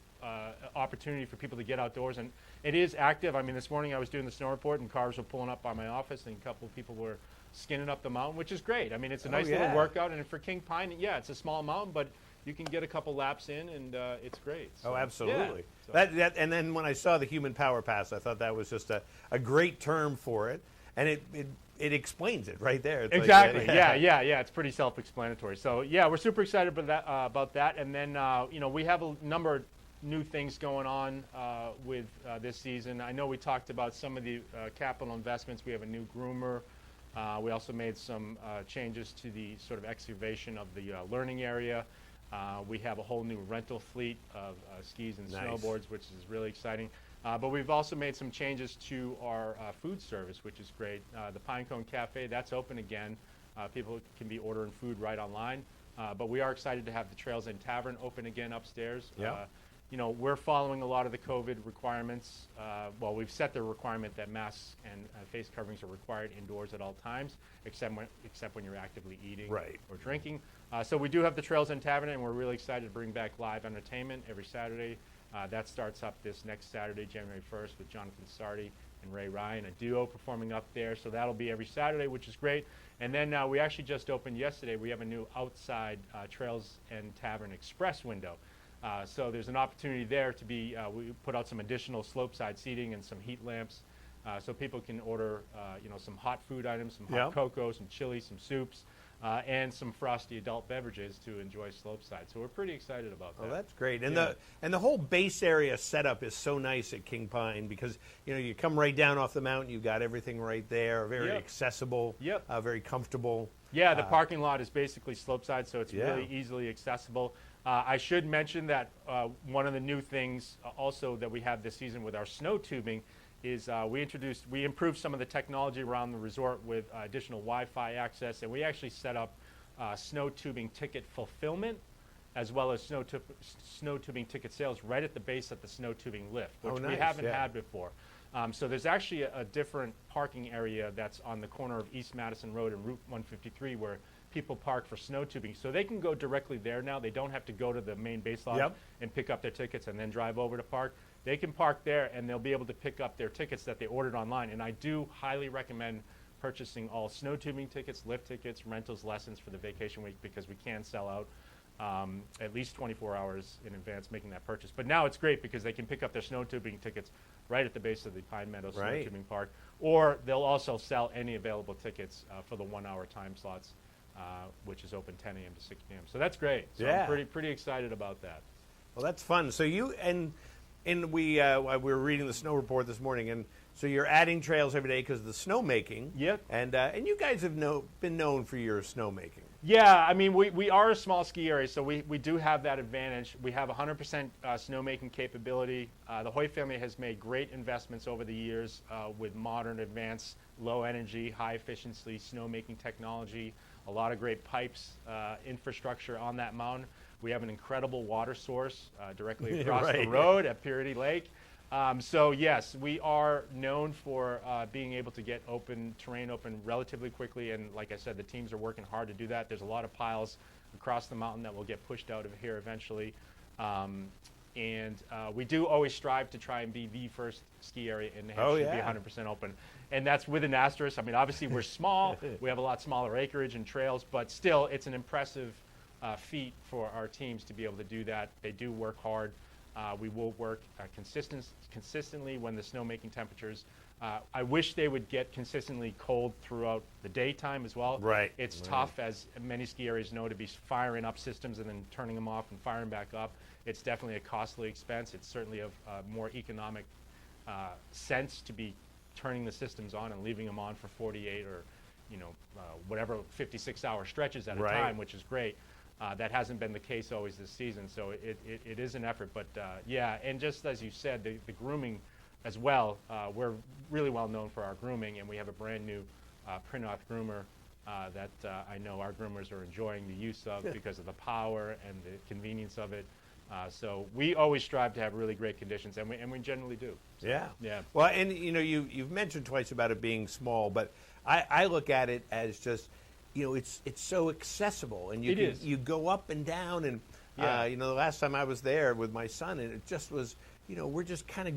opportunity for people to get outdoors. And it is active. This morning I was doing the snow report and cars were pulling up by my office and a couple of people were skinning up the mountain, which is great. It's a nice little workout. And for King Pine, it's a small mountain, but you can get a couple laps in and it's great. So, absolutely. Yeah. So. And then when I saw the Human Power Pass, I thought that was just a great term for it. And it explains it right there. It's exactly. It's pretty self-explanatory. So we're super excited about that. And then we have a number of new things going on with this season. I know we talked about some of the capital investments. We have a new groomer. We also made some changes to the sort of excavation of the learning area. We have a whole new rental fleet of skis and snowboards, which is really exciting. But we've also made some changes to our food service, which is great. The Pinecone Cafe, that's open again. People can be ordering food right online. But we are excited to have the Trails End Tavern open again upstairs. We're following a lot of the COVID requirements. We've set the requirement that masks and face coverings are required indoors at all times, except when you're actively eating or drinking. So we do have the Trails End Tavern, and we're really excited to bring back live entertainment every Saturday. That starts up this next Saturday, January 1st, with Jonathan Sardi and Ray Ryan, a duo performing up there. So that'll be every Saturday, which is great. And then we actually just opened yesterday. We have a new outside Trails End Tavern Express window. So there's an opportunity there to be, we put out some additional slopeside seating and some heat lamps so people can order, some hot food items, some hot cocoa, some chili, some soups. And some frosty adult beverages to enjoy slopeside. So we're pretty excited about that. Oh, that's great. And the whole base area setup is so nice at King Pine because you come right down off the mountain, you've got everything right there, very accessible, very comfortable. Yeah, the parking lot is basically slopeside, so it's really easily accessible. I should mention that one of the new things also that we have this season with our snow tubing is we improved some of the technology around the resort with additional Wi-Fi access, and we actually set up snow tubing ticket fulfillment as well as snow tubing ticket sales right at the base of the snow tubing lift, which we haven't had before. So there's actually a different parking area that's on the corner of East Madison Road and Route 153 where people park for snow tubing. So they can go directly there now. They don't have to go to the main base lot and pick up their tickets and then drive over to park. They can park there and they'll be able to pick up their tickets that they ordered online. And I do highly recommend purchasing all snow tubing tickets, lift tickets, rentals, lessons for the vacation week because we can sell out at least 24 hours in advance making that purchase. But now it's great because they can pick up their snow tubing tickets right at the base of the Pine Meadows Snow Tubing Park. Or they'll also sell any available tickets for the 1 hour time slots which is open 10 a.m. to 6 p.m. So that's great. So Yeah. I'm pretty excited about that. Well, that's fun. So you and we were reading the snow report this morning, and so you're adding trails every day because of the snowmaking. Yep. And you guys have been known for your snowmaking. Yeah, I mean, we are a small ski area, so we do have that advantage. We have 100% snowmaking capability. The Hoyt family has made great investments over the years with modern, advanced, low-energy, high-efficiency snowmaking technology, a lot of great pipes, infrastructure on that mountain. We have an incredible water source directly across the road at Purity Lake. So yes, we are known for being able to get terrain open relatively quickly, and like I said, the teams are working hard to do that. There's a lot of piles across the mountain that will get pushed out of here eventually, and we do always strive to try and be the first ski area in New Hampshire to be 100% open, and that's with an asterisk. I mean, obviously we're small, we have a lot smaller acreage and trails, but still, it's an impressive feat for our teams to be able to do that. They do work hard. We will work consistently when the snowmaking temperatures. I wish they would get consistently cold throughout the daytime as well. Right. It's tough, as many ski areas know, to be firing up systems and then turning them off and firing back up. It's definitely a costly expense. It's certainly of more economic sense to be turning the systems on and leaving them on for 48 or whatever 56-hour stretches at a time, which is great. That hasn't been the case always this season, so it is an effort. But yeah, and just as you said, the grooming as well, we're really well known for our grooming, and we have a brand new print-off groomer that I know our groomers are enjoying the use of because of the power and the convenience of it. So we always strive to have really great conditions, and we generally do. So, yeah. Well, and you've mentioned twice about it being small, but I look at it as just, it's so accessible, and you go up and down, and the last time I was there with my son, and it just was, we're just kind of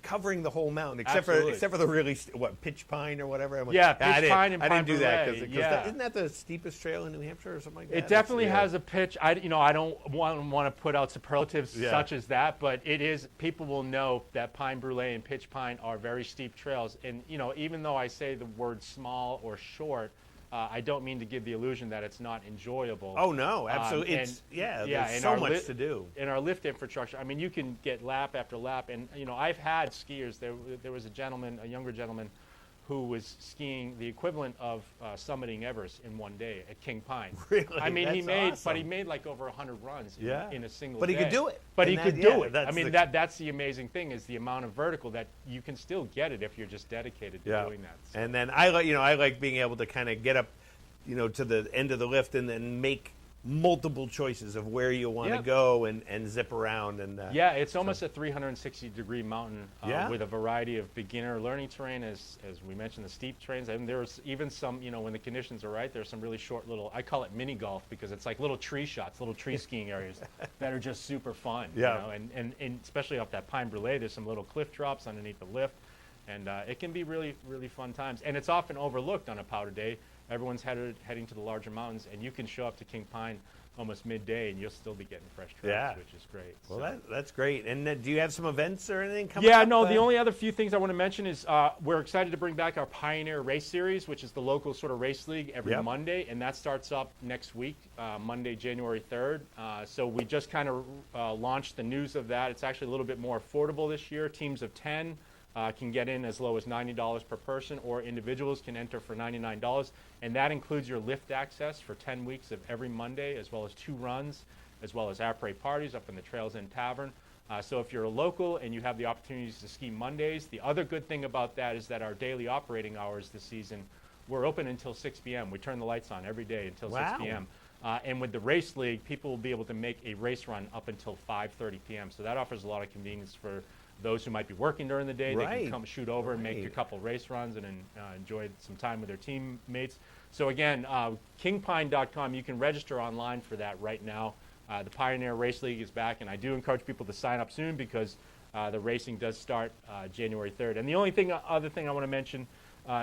covering the whole mountain, except for the really pitch pine or whatever. Pitch pine and I didn't do that Brulee, because isn't that the steepest trail in New Hampshire or something like that? It definitely has a pitch. I don't want to put out superlatives such as that, but it is. People will know that Pine Brulee and pitch pine are very steep trails, and even though I say the word small or short, I don't mean to give the illusion that it's not enjoyable. Oh, no, absolutely. There's so much to do. In our lift infrastructure, I mean, you can get lap after lap. And, I've had skiers. There was a younger gentleman, who was skiing the equivalent of summiting Everest in one day at King Pine. Really? I mean, awesome. he made like over 100 runs in a single day. But he could do it. But he could do it. I mean, that's the amazing thing, is the amount of vertical that you can still get it if you're just dedicated to doing that. So. And then I like being able to kind of get up, to the end of the lift and then make multiple choices of where you want to go and zip around. And it's almost a 360-degree mountain with a variety of beginner learning terrain, as we mentioned, the steep terrains. And there's even some, when the conditions are right, there's some really short little, I call it mini golf, because it's like little tree shots, little tree skiing areas that are just super fun. And especially off that Pine Brulee, there's some little cliff drops underneath the lift, and it can be really, really fun times. And it's often overlooked on a powder day. Everyone's heading to the larger mountains, and you can show up to King Pine almost midday, and you'll still be getting fresh trails, which is great. Well, that's great. And do you have some events or anything coming up? Yeah, no, the only other few things I want to mention is we're excited to bring back our Pioneer Race Series, which is the local sort of race league every Monday, and that starts up next week, Monday, January 3rd. So we just kind of launched the news of that. It's actually a little bit more affordable this year. Teams of 10 can get in as low as $90 per person, or individuals can enter for $99, and that includes your lift access for 10 weeks of every Monday, as well as 2 runs, as well as après parties up in the Trails Inn Tavern. So if you're a local and you have the opportunities to ski Mondays, the other good thing about that is that our daily operating hours this season, we're open until 6 p.m. We turn the lights on every day until 6 p.m. And with the race league, people will be able to make a race run up until 5:30 p.m. So that offers a lot of convenience for those who might be working during the day. They can come shoot over and make a couple race runs and enjoy some time with their teammates. So again, kingpine.com, you can register online for that right now. The Pioneer Race League is back, and I do encourage people to sign up soon, because the racing does start January 3rd. And the only other thing I want to mention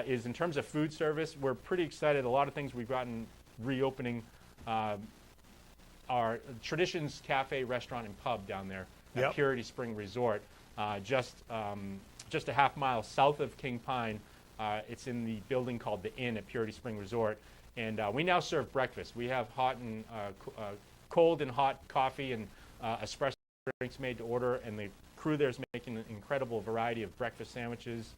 is in terms of food service, we're pretty excited. A lot of things we've gotten reopening our Traditions Cafe, Restaurant, and Pub down there at Purity Spring Resort. Just a half mile south of King Pine. It's in the building called the Inn at Purity Spring Resort, And we now serve breakfast. We have cold and hot coffee and espresso drinks made to order, and the crew there is making an incredible variety of breakfast sandwiches.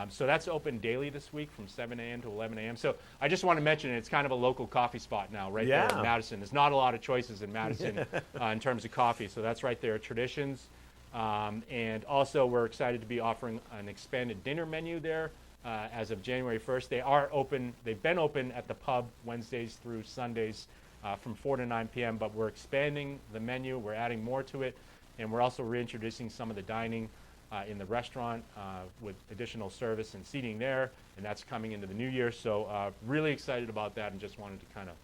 So that's open daily this week from 7 a.m. to 11 a.m. So I just want to mention it's kind of a local coffee spot now right there in Madison. There's not a lot of choices in Madison in terms of coffee, so that's right there, Traditions. And also we're excited to be offering an expanded dinner menu there as of January 1st. They are open. They've been open at the pub Wednesdays through Sundays from 4 to 9 p.m., but we're expanding the menu. We're adding more to it, and we're also reintroducing some of the dining in the restaurant with additional service and seating there, and that's coming into the new year. So really excited about that, and just wanted to kind of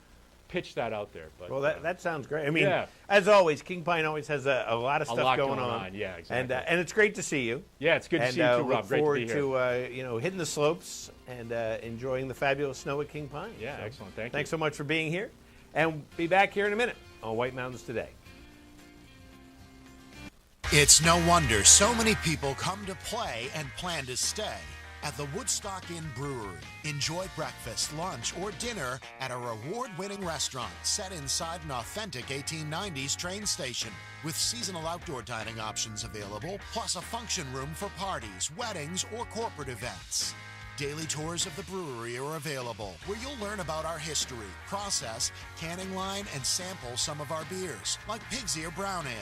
pitch that out there. But, well, that sounds great. I mean, as always, King Pine always has a lot of stuff going on. Yeah, exactly. And it's great to see you. Yeah, it's good to see you too, Rob. Great to be here. Look forward to hitting the slopes and enjoying the fabulous snow at King Pine. Yeah, excellent. Thank you. Thanks so much for being here, and be back here in a minute on White Mountains Today. It's no wonder so many people come to play and plan to stay at the Woodstock Inn Brewery. Enjoy breakfast, lunch, or dinner at a award-winning restaurant set inside an authentic 1890s train station with seasonal outdoor dining options available, plus a function room for parties, weddings, or corporate events. Daily tours of the brewery are available, where you'll learn about our history, process, canning line, and sample some of our beers, like Pig's Ear Brown Ale,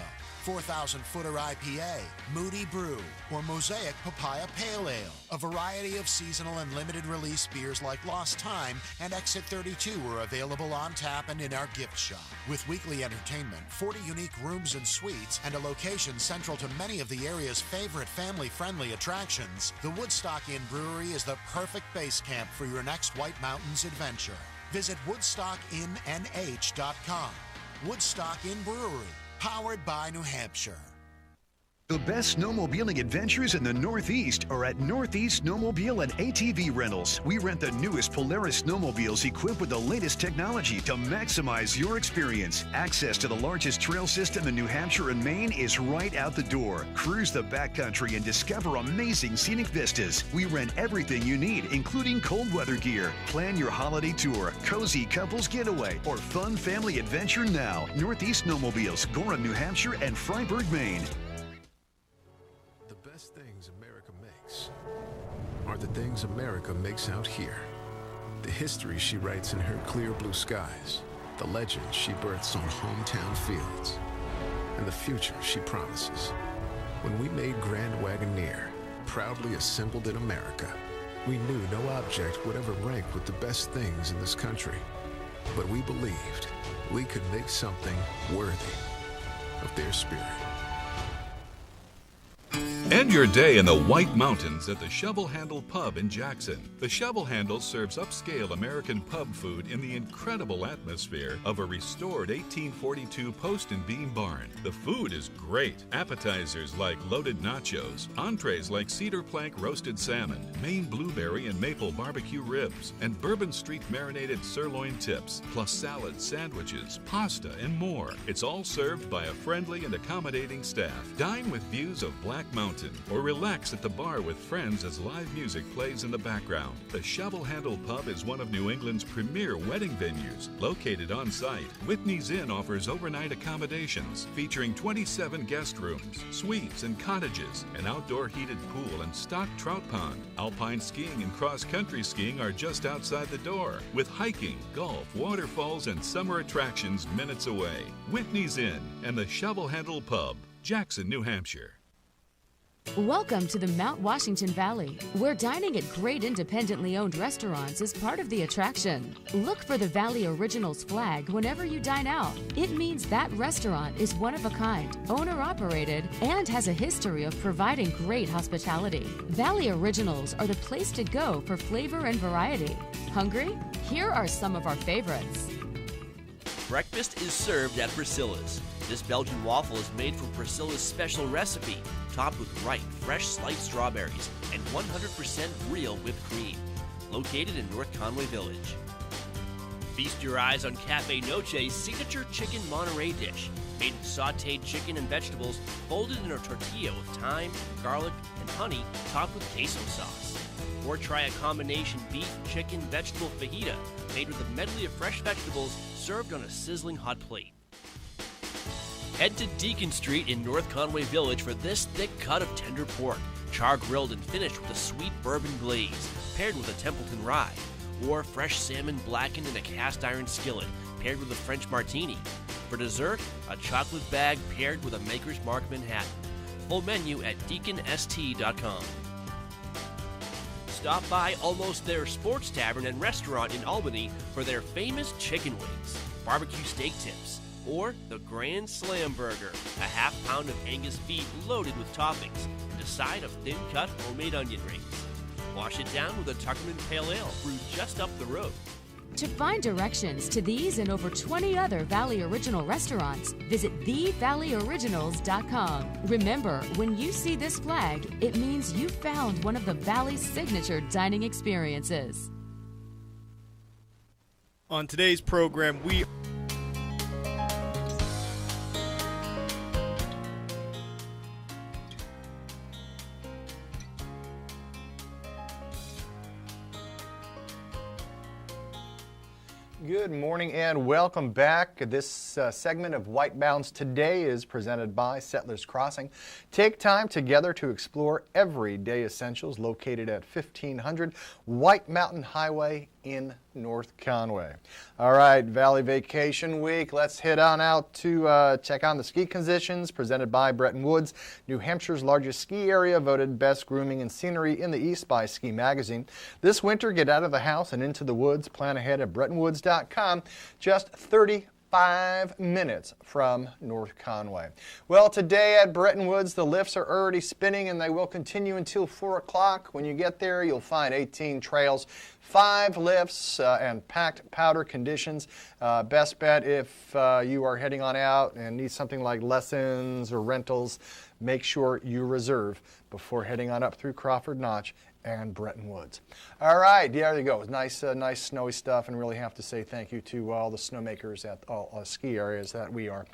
4,000-footer IPA, Moody Brew, or Mosaic Papaya Pale Ale. A variety of seasonal and limited release beers like Lost Time and Exit 32 are available on tap and in our gift shop. With weekly entertainment, 40 unique rooms and suites, and a location central to many of the area's favorite family-friendly attractions, the Woodstock Inn Brewery is the perfect base camp for your next White Mountains adventure. Visit WoodstockInNH.com. Woodstock Inn Brewery, powered by New Hampshire. The best snowmobiling adventures in the Northeast are at Northeast Snowmobile and ATV Rentals. We rent the newest Polaris snowmobiles equipped with the latest technology to maximize your experience. Access to the largest trail system in New Hampshire and Maine is right out the door. Cruise the backcountry and discover amazing scenic vistas. We rent everything you need, including cold weather gear. Plan your holiday tour, cozy couples getaway, or fun family adventure now. Northeast Snowmobiles, Gorham, New Hampshire, and Freiburg, Maine. Best things America makes are the things America makes out here. The history she writes in her clear blue skies, the legends she births on hometown fields, and the future she promises. When we made Grand Wagoneer, proudly assembled in America, we knew no object would ever rank with the best things in this country. But we believed we could make something worthy of their spirit. End your day in the White Mountains at the Shovel Handle Pub in Jackson. The Shovel Handle serves upscale American pub food in the incredible atmosphere of a restored 1842 post and beam barn. The food is great. Appetizers like loaded nachos, entrees like cedar plank roasted salmon, Maine blueberry and maple barbecue ribs, and Bourbon Street marinated sirloin tips, plus salads, sandwiches, pasta, and more. It's all served by a friendly and accommodating staff. Dine with views of Black Mountain, or relax at the bar with friends as live music plays in the background. The Shovel Handle Pub is one of New England's premier wedding venues. Located on site, Whitney's Inn offers overnight accommodations featuring 27 guest rooms, suites, and cottages, an outdoor heated pool and stocked trout pond. Alpine skiing and cross-country skiing are just outside the door, with hiking, golf, waterfalls, and summer attractions minutes away. Whitney's Inn and the Shovel Handle Pub, Jackson, New Hampshire. Welcome to the Mount Washington Valley, where dining at great independently owned restaurants is part of the attraction. Look for the Valley Originals flag whenever you dine out. It means that restaurant is one of a kind, owner-operated, and has a history of providing great hospitality. Valley Originals are the place to go for flavor and variety. Hungry? Here are some of our favorites. Breakfast is served at Priscilla's. This Belgian waffle is made from Priscilla's special recipe, topped with ripe, fresh sliced strawberries and 100% real whipped cream. Located in North Conway Village. Feast your eyes on Cafe Noche's signature chicken Monterey dish, made with sautéed chicken and vegetables folded in a tortilla with thyme, garlic, and honey, topped with queso sauce. Or try a combination beef, chicken, vegetable fajita made with a medley of fresh vegetables served on a sizzling hot plate. Head to Deacon Street in North Conway Village for this thick cut of tender pork, char-grilled and finished with a sweet bourbon glaze, paired with a Templeton rye, or fresh salmon blackened in a cast-iron skillet, paired with a French martini. For dessert, a chocolate bag paired with a Maker's Mark Manhattan. Full menu at deaconst.com. Stop by Almost There Sports Tavern and Restaurant in Albany for their famous chicken wings, barbecue steak tips, or the Grand Slam Burger, a half-pound of Angus beef loaded with toppings, and a side of thin-cut homemade onion rings. Wash it down with a Tuckerman Pale Ale brewed just up the road. To find directions to these and over 20 other Valley Original restaurants, visit thevalleyoriginals.com. Remember, when you see this flag, it means you found one of the Valley's signature dining experiences. On today's program, we Good morning and welcome back. This segment of White Mountains Today is presented by Settlers Crossing. Take time together to explore everyday essentials located at 1500 White Mountain Highway in North Conway. All right, Valley Vacation Week. Let's head on out to check on the ski conditions presented by Bretton Woods, New Hampshire's largest ski area, voted best grooming and scenery in the East by Ski Magazine. This winter, get out of the house and into the woods. Plan ahead at BrettonWoods.com. Just 35 minutes from North Conway. Well, today at Bretton Woods, the lifts are already spinning and they will continue until 4 o'clock. When you get there, you'll find 18 trails, 5 lifts, and packed powder conditions. Best bet if you are heading on out and need something like lessons or rentals, make sure you reserve before heading on up through Crawford Notch and Bretton Woods. All right, there you go. Nice snowy stuff, and really have to say thank you to all the snowmakers at all ski areas that we are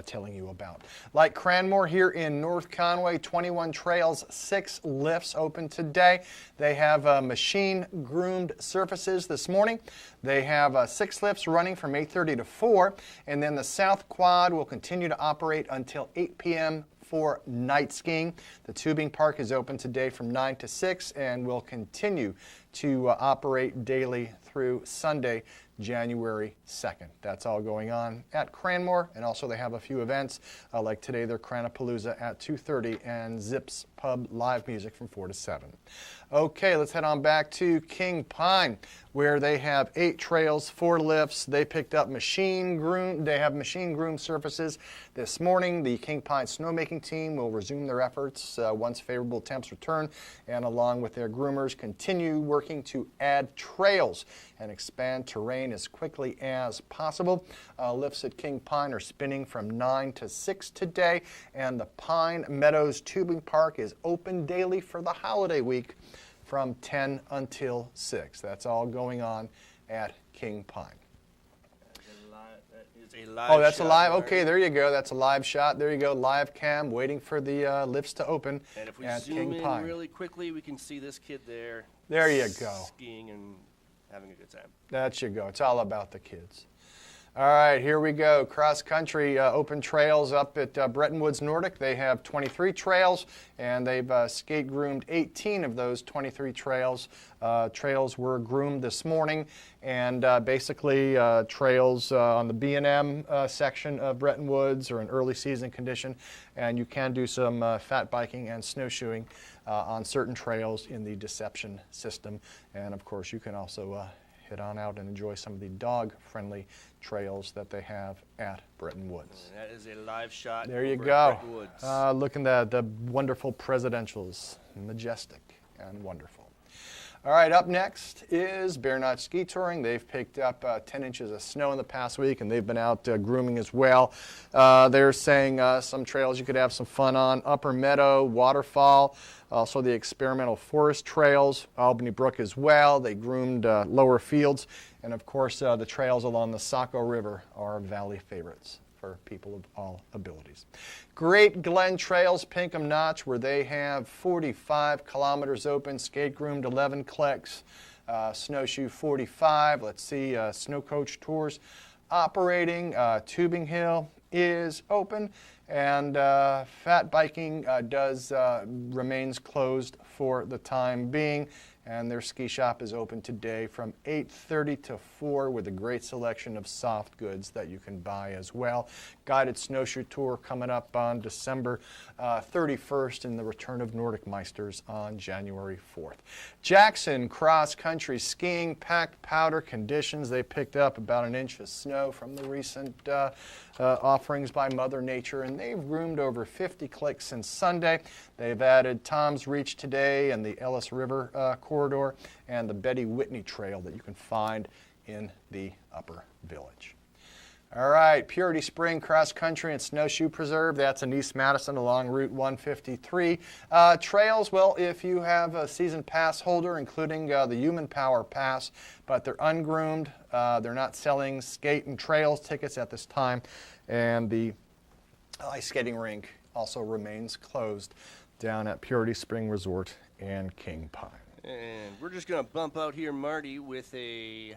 telling you about. Like Cranmore here in North Conway, 21 trails, 6 lifts open today. They have machine-groomed surfaces this morning. They have 6 lifts running from 8:30 to 4, and then the South Quad will continue to operate until 8 p.m. for night skiing. The tubing park is open today from 9 to 6 and will continue to operate daily through Sunday, January 2nd. That's all going on at Cranmore, and also they have a few events like today their Cranapalooza at 2:30 and Zips Pub live music from 4 to 7. Okay, let's head on back to King Pine, where they have 8 trails, 4 lifts. They picked up machine-groomed surfaces this morning. The King Pine snowmaking team will resume their efforts once favorable temps return, and along with their groomers, continue working to add trails and expand terrain as quickly as possible. Lifts at King Pine are spinning from 9 to 6 today, and the Pine Meadows Tubing Park is open daily for the holiday week from 10 until 6. That's all going on at King Pine. That is a live Oh, that's a shot, live. Marty. Okay, there you go. That's a live shot. There you go. Live cam, waiting for the lifts to open And if we at zoom King in Pine. really quickly, we can see this kid there. There you go. Skiing and having a good time. That you go. It's all about the kids. All right, here we go. Cross country open trails up at Bretton Woods Nordic. They have 23 trails, and they've skate groomed 18 of those 23 trails. Trails were groomed this morning, and basically trails on the B&M section of Bretton Woods are in early season condition, and you can do some fat biking and snowshoeing on certain trails in the Deception system. And of course, you can also head on out and enjoy some of the dog-friendly trails that they have at Bretton Woods. And that is a live shot. There you over go. at Bretton Woods. Looking at the wonderful presidentials, majestic and wonderful. All right, up next is Bear Notch Ski Touring. They've picked up 10 inches of snow in the past week, and they've been out grooming as well. They're saying some trails you could have some fun on. Upper Meadow, Waterfall, also the experimental forest trails, Albany Brook as well. They groomed lower fields. And of course, the trails along the Saco River are valley favorites for people of all abilities. Great Glen Trails, Pinkham Notch, where they have 45 kilometers open, skate groomed 11 clicks, snowshoe 45. Let's see, snow coach tours operating. Tubing Hill is open, and fat biking remains closed for the time being. And their ski shop is open today from 8:30 to 4 with a great selection of soft goods that you can buy as well. Guided snowshoe tour coming up on December 31st, and the return of Nordic Meisters on January 4th. Jackson cross country skiing, packed powder conditions. They picked up about an inch of snow from the recent offerings by Mother Nature, and they've groomed over 50 clicks since Sunday. They've added Tom's Reach today and the Ellis River corridor and the Betty Whitney Trail that you can find in the Upper Village. All right, Purity Spring Cross Country and Snowshoe Preserve. That's in East Madison along Route 153. Trails, well, if you have a season pass holder, including the Human Power Pass, but they're ungroomed. They're not selling skate and trails tickets at this time. And the ice skating rink also remains closed down at Purity Spring Resort and King Pine. And we're just going to bump out here, Marty, with a,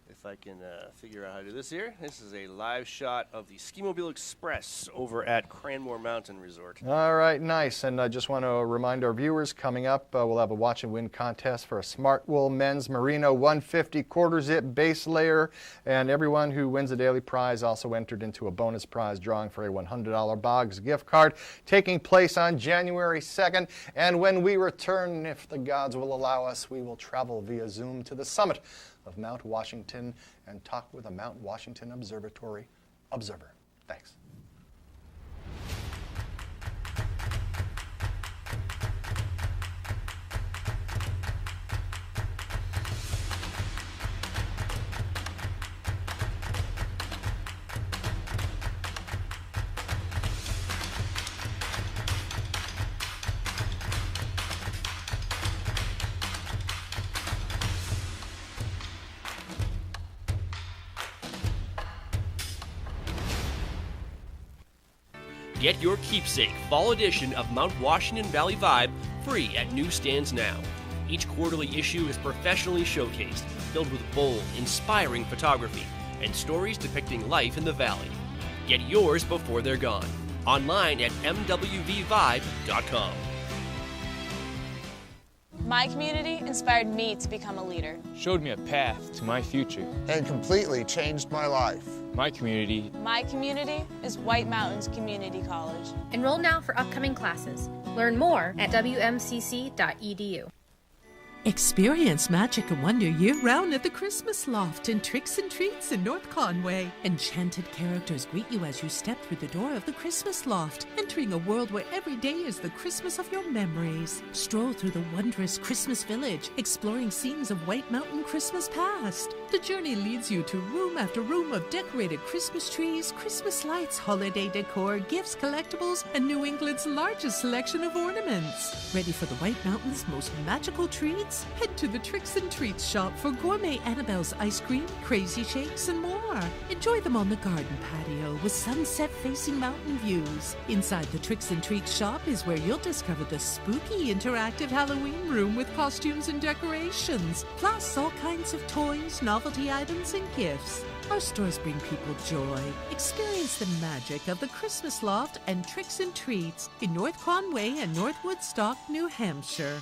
if I can figure out how to do this here. This is a live shot of the Ski Mobile Express over at Cranmore Mountain Resort. All right, nice. And I just want to remind our viewers, coming up, we'll have a watch and win contest for a Smart Wool Men's Merino 150 quarter zip base layer. And everyone who wins a daily prize also entered into a bonus prize drawing for a $100 Boggs gift card, taking place on January 2nd. And when we return, if the gods will allow us, we will travel via Zoom to the summit of Mount Washington and talk with a Mount Washington Observatory observer. Thanks. Get your keepsake fall edition of Mount Washington Valley Vibe free at newsstands now. Each quarterly issue is professionally showcased, filled with bold, inspiring photography and stories depicting life in the valley. Get yours before they're gone. Online at mwvvibe.com. My community inspired me to become a leader. Showed me a path to my future. And completely changed my life. My community. My community is White Mountains Community College. Enroll now for upcoming classes. Learn more at wmcc.edu. Experience magic and wonder year-round at the Christmas Loft in Tricks and Treats in North Conway. Enchanted characters greet you as you step through the door of the Christmas Loft, entering a world where every day is the Christmas of your memories. Stroll through the wondrous Christmas Village, exploring scenes of White Mountain Christmas past. The journey leads you to room after room of decorated Christmas trees, Christmas lights, holiday decor, gifts, collectibles, and New England's largest selection of ornaments. Ready for the White Mountain's most magical treats? Head to the Tricks and Treats shop for gourmet Annabelle's ice cream, crazy shakes, and more. Enjoy them on the garden patio with sunset-facing mountain views. Inside the Tricks and Treats shop is where you'll discover the spooky interactive Halloween room with costumes and decorations, plus all kinds of toys, novelty items, and gifts. Our stores bring people joy. Experience the magic of the Christmas Loft and Tricks and Treats in North Conway and North Woodstock, New Hampshire.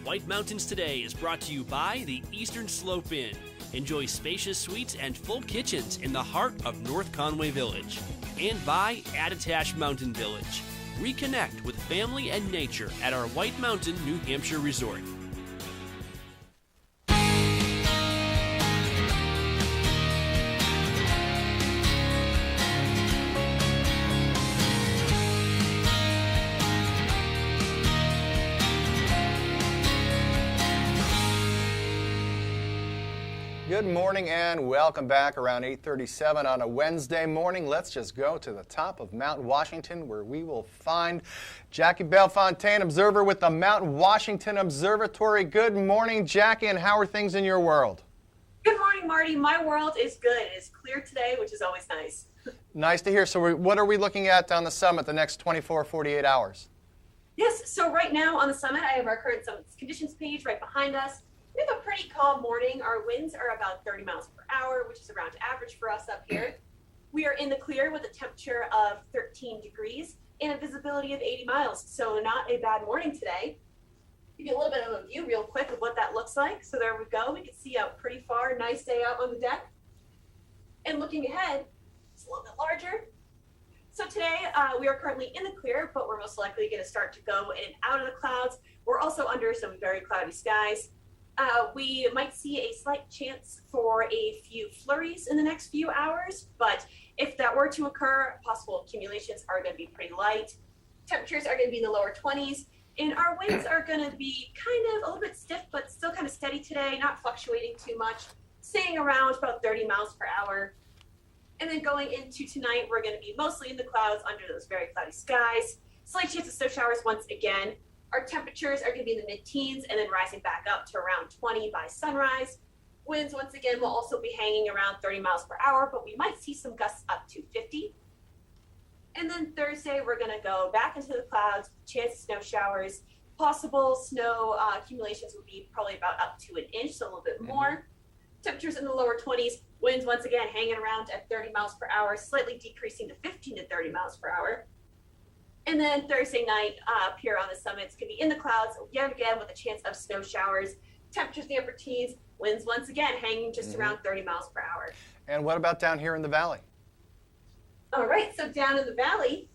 White Mountains Today is brought to you by the Eastern Slope Inn. Enjoy spacious suites and full kitchens in the heart of North Conway Village. And by Attitash Mountain Village. Reconnect with family and nature at our White Mountain, New Hampshire resort. Good morning and welcome back around 8:37 on a Wednesday morning. Let's just go to the top of Mount Washington where we will find Jackie Bellefontaine, observer with the Mount Washington Observatory. Good morning, Jackie, and how are things in your world? Good morning, Marty. My world is good. It is clear today, which is always nice. Nice to hear. So what are we looking at on the summit the next 24, 48 hours? Yes, so right now on the summit, I have our current summit conditions page right behind us. We have a pretty calm morning. Our winds are about 30 miles per hour, which is around average for us up here. We are in the clear with a temperature of 13 degrees and a visibility of 80 miles, so not a bad morning today. Give you a little bit of a view real quick of what that looks like. So there we go. We can see out pretty far. Nice day out on the deck. And looking ahead, it's a little bit larger. So today we are currently in the clear, but we're most likely going to start to go in and out of the clouds. We're also under some very cloudy skies. We might see a slight chance for a few flurries in the next few hours, but if that were to occur, possible accumulations are going to be pretty light. Temperatures are going to be in the lower 20s, and our winds are going to be kind of a little bit stiff, but still kind of steady today, not fluctuating too much, staying around about 30 miles per hour. And then going into tonight, we're going to be mostly in the clouds under those very cloudy skies. Slight chance of snow showers once again. Our temperatures are going to be in the mid-teens and then rising back up to around 20 by sunrise. Winds, once again, will also be hanging around 30 miles per hour, but we might see some gusts up to 50. And then Thursday, we're going to go back into the clouds, chance of snow showers. Possible snow accumulations will be probably about up to an inch, so a little bit more. Temperatures in the lower 20s. Winds, once again, hanging around at 30 miles per hour, slightly decreasing to 15 to 30 miles per hour. And then Thursday night up here on the summits could be in the clouds yet again with a chance of snow showers. Temperatures in the upper teens, winds once again hanging just around 30 miles per hour. And what about down here in the valley? All right, so down in the valley,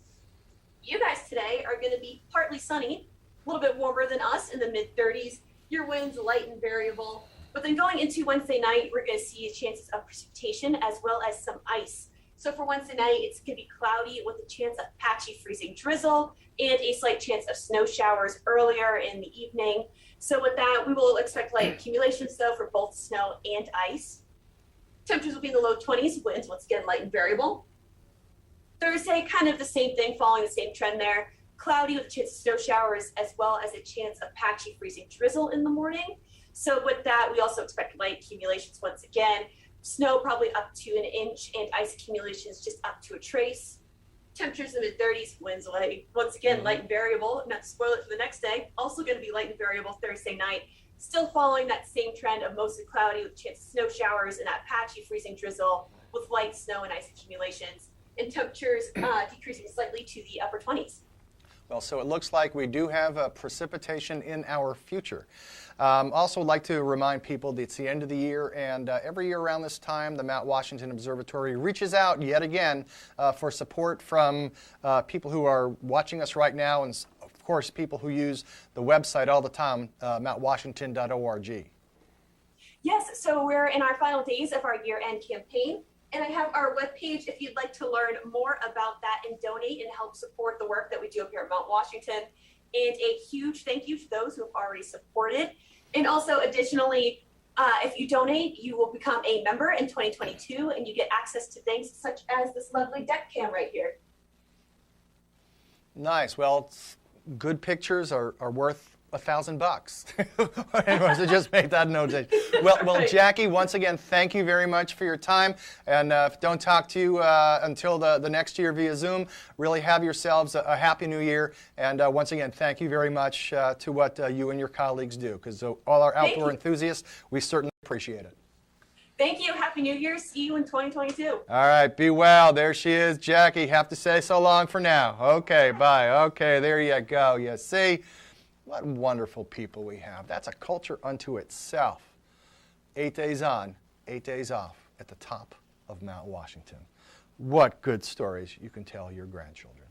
you guys today are going to be partly sunny, a little bit warmer than us in the mid-30s. Your winds light and variable. But then going into Wednesday night, we're going to see chances of precipitation as well as some ice. So for Wednesday night, it's going to be cloudy with a chance of patchy freezing drizzle and a slight chance of snow showers earlier in the evening. So with that, we will expect light accumulations, though, for both snow and ice. Temperatures will be in the low 20s, winds once again light and variable. Thursday, kind of the same thing, following the same trend there. Cloudy with a chance of snow showers as well as a chance of patchy freezing drizzle in the morning. So with that, we also expect light accumulations once again. Snow probably up to an inch and ice accumulations just up to a trace. Temperatures in the mid-30s, winds light, once again, light and variable. Not to spoil it for the next day, also going to be light and variable Thursday night. Still following that same trend of mostly cloudy with a chance of snow showers and that patchy freezing drizzle with light snow and ice accumulations. And temperatures decreasing slightly to the upper 20s. Well, so it looks like we do have precipitation in our future. Also like to remind people that it's the end of the year, and every year around this time, the Mount Washington Observatory reaches out yet again for support from people who are watching us right now, and of course, people who use the website all the time, mountwashington.org. Yes, so we're in our final days of our year-end campaign. And I have our webpage if you'd like to learn more about that and donate and help support the work that we do up here at Mount Washington. And a huge thank you to those who have already supported. And also, additionally, if you donate, you will become a member in 2022, and you get access to things such as this lovely deck cam right here. Nice. Well, good pictures are worth $1,000. Anyways, I just make that notation. Well, Jackie, once again, thank you very much for your time. And don't talk to you until the next year via Zoom. Really have yourselves a happy new year. And once again, thank you very much to what you and your colleagues do, because all our outdoor enthusiasts, we certainly appreciate it. Thank you. Happy New Year. See you in 2022. All right. Be well. There she is, Jackie. Have to say so long for now. Okay. Bye. Okay. There you go. You see? What wonderful people we have. That's a culture unto itself. 8 days on, 8 days off at the top of Mount Washington. What good stories you can tell your grandchildren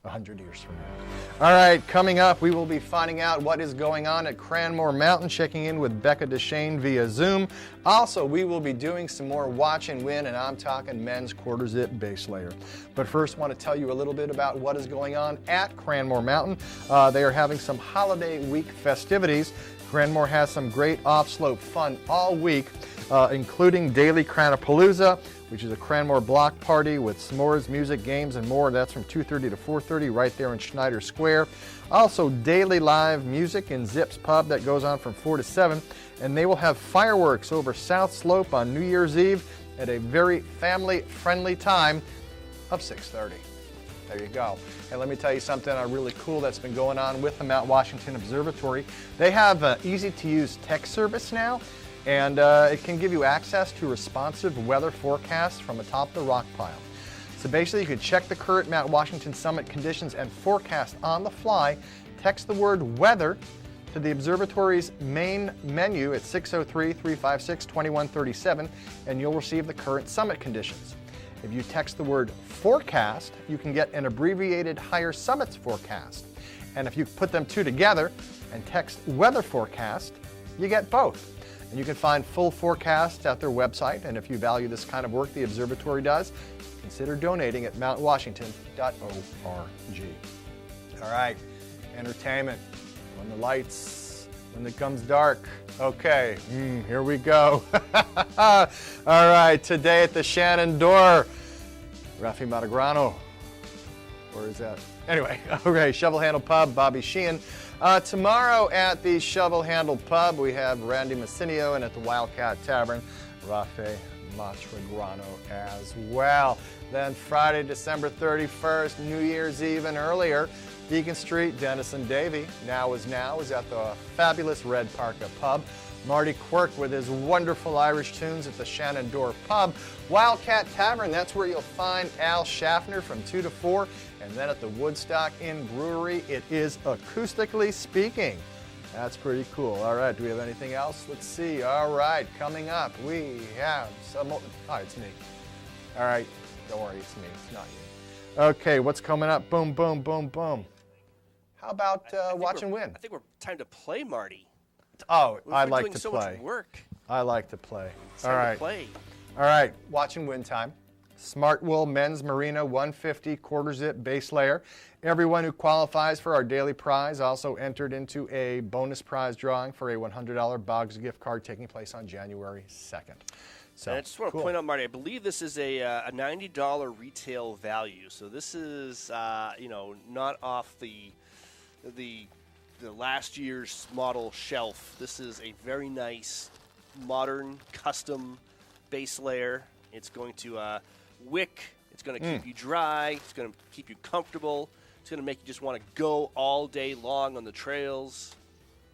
100 years from now. All right, coming up, we will be finding out what is going on at Cranmore Mountain, checking in with Becca Deshane via Zoom. Also, we will be doing some more watch and win, and I'm talking men's quarter zip base layer. But first, I want to tell you a little bit about what is going on at Cranmore Mountain. They are having some holiday week festivities. Cranmore has some great off-slope fun all week. including daily Cranapalooza, which is a Cranmore block party with s'mores, music, games, and more. That's from 2:30 to 4:30 right there in Schneider Square. Also, daily live music in Zip's Pub that goes on from 4 to 7. And they will have fireworks over South Slope on New Year's Eve at a very family-friendly time of 6:30. There you go. And let me tell you something really cool that's been going on with the Mount Washington Observatory. They have an easy-to-use text service now, and it can give you access to responsive weather forecasts from atop the rock pile. So basically, you can check the current Mount Washington summit conditions and forecast on the fly. Text the word weather to the observatory's main menu at 603-356-2137, and you'll receive the current summit conditions. If you text the word forecast, you can get an abbreviated higher summits forecast. And if you put them two together and text weather forecast, you get both. And you can find full forecasts at their website, and if you value this kind of work the observatory does, consider donating at mountwashington.org. All right, entertainment. When the lights, when it comes dark. Okay, here we go. All right, today at the Shenandoah, Rafi Matagrano. Where is that? Anyway, okay, Shovel Handle Pub, Bobby Sheehan. Tomorrow at the Shovel Handle Pub, we have Randy Massinio, and at the Wildcat Tavern, Rafi Matagrano as well. Then Friday, December 31st, New Year's Eve and earlier, Beacon Street, Dennis and Davey, Now is at the fabulous Red Parka Pub. Marty Quirk with his wonderful Irish tunes at the Shenandoah Pub. Wildcat Tavern, that's where you'll find Al Schaffner from 2 to 4. And then at the Woodstock Inn Brewery, it is Acoustically Speaking. That's pretty cool. All right, do we have anything else? Let's see. All right, coming up, we have some... Oh, it's me. All right, don't worry, it's me. It's not you. Okay, what's coming up? Boom, boom, boom, boom. How about Watch and Win? I think we're time to play, Marty. Oh, I like to so play. Much work. I like to play. It's All time right. to play. All right, Watch and Win time. Smart Wool Men's Merino 150 quarter zip base layer. Everyone who qualifies for our daily prize also entered into a bonus prize drawing for a $100 Boggs gift card taking place on January 2nd. So, and I just want to point out, Marty, I believe this is a $90 retail value. So this is, not off the last year's model shelf. This is a very nice, modern, custom base layer. It's going to wick. It's going to keep you dry. It's going to keep you comfortable. It's going to make you just want to go all day long on the trails.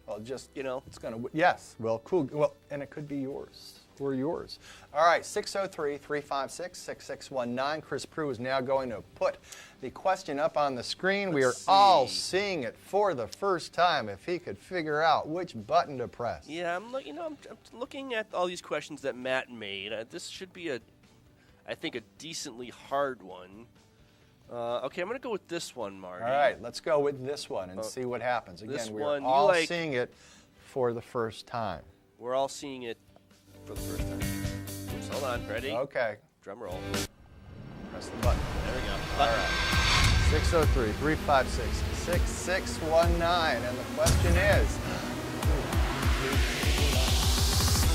Well, just, it's going to, yes. Well, cool. Well, and it could be yours. Or yours. All right, 603-356-6619. Chris Prue is now going to put the question up on the screen. We are all seeing it for the first time. If he could figure out which button to press. Yeah, I'm looking at all these questions that Matt made. This should be I think a decently hard one. Okay, I'm going to go with this one, Marty. All right, let's go with this one and see what happens. Again, we're all seeing it for the first time. We're all seeing it for the first time. Oops, hold on, ready? Okay. Drum roll. Press the button. There we go. All right. 603-356-6619. And the question is,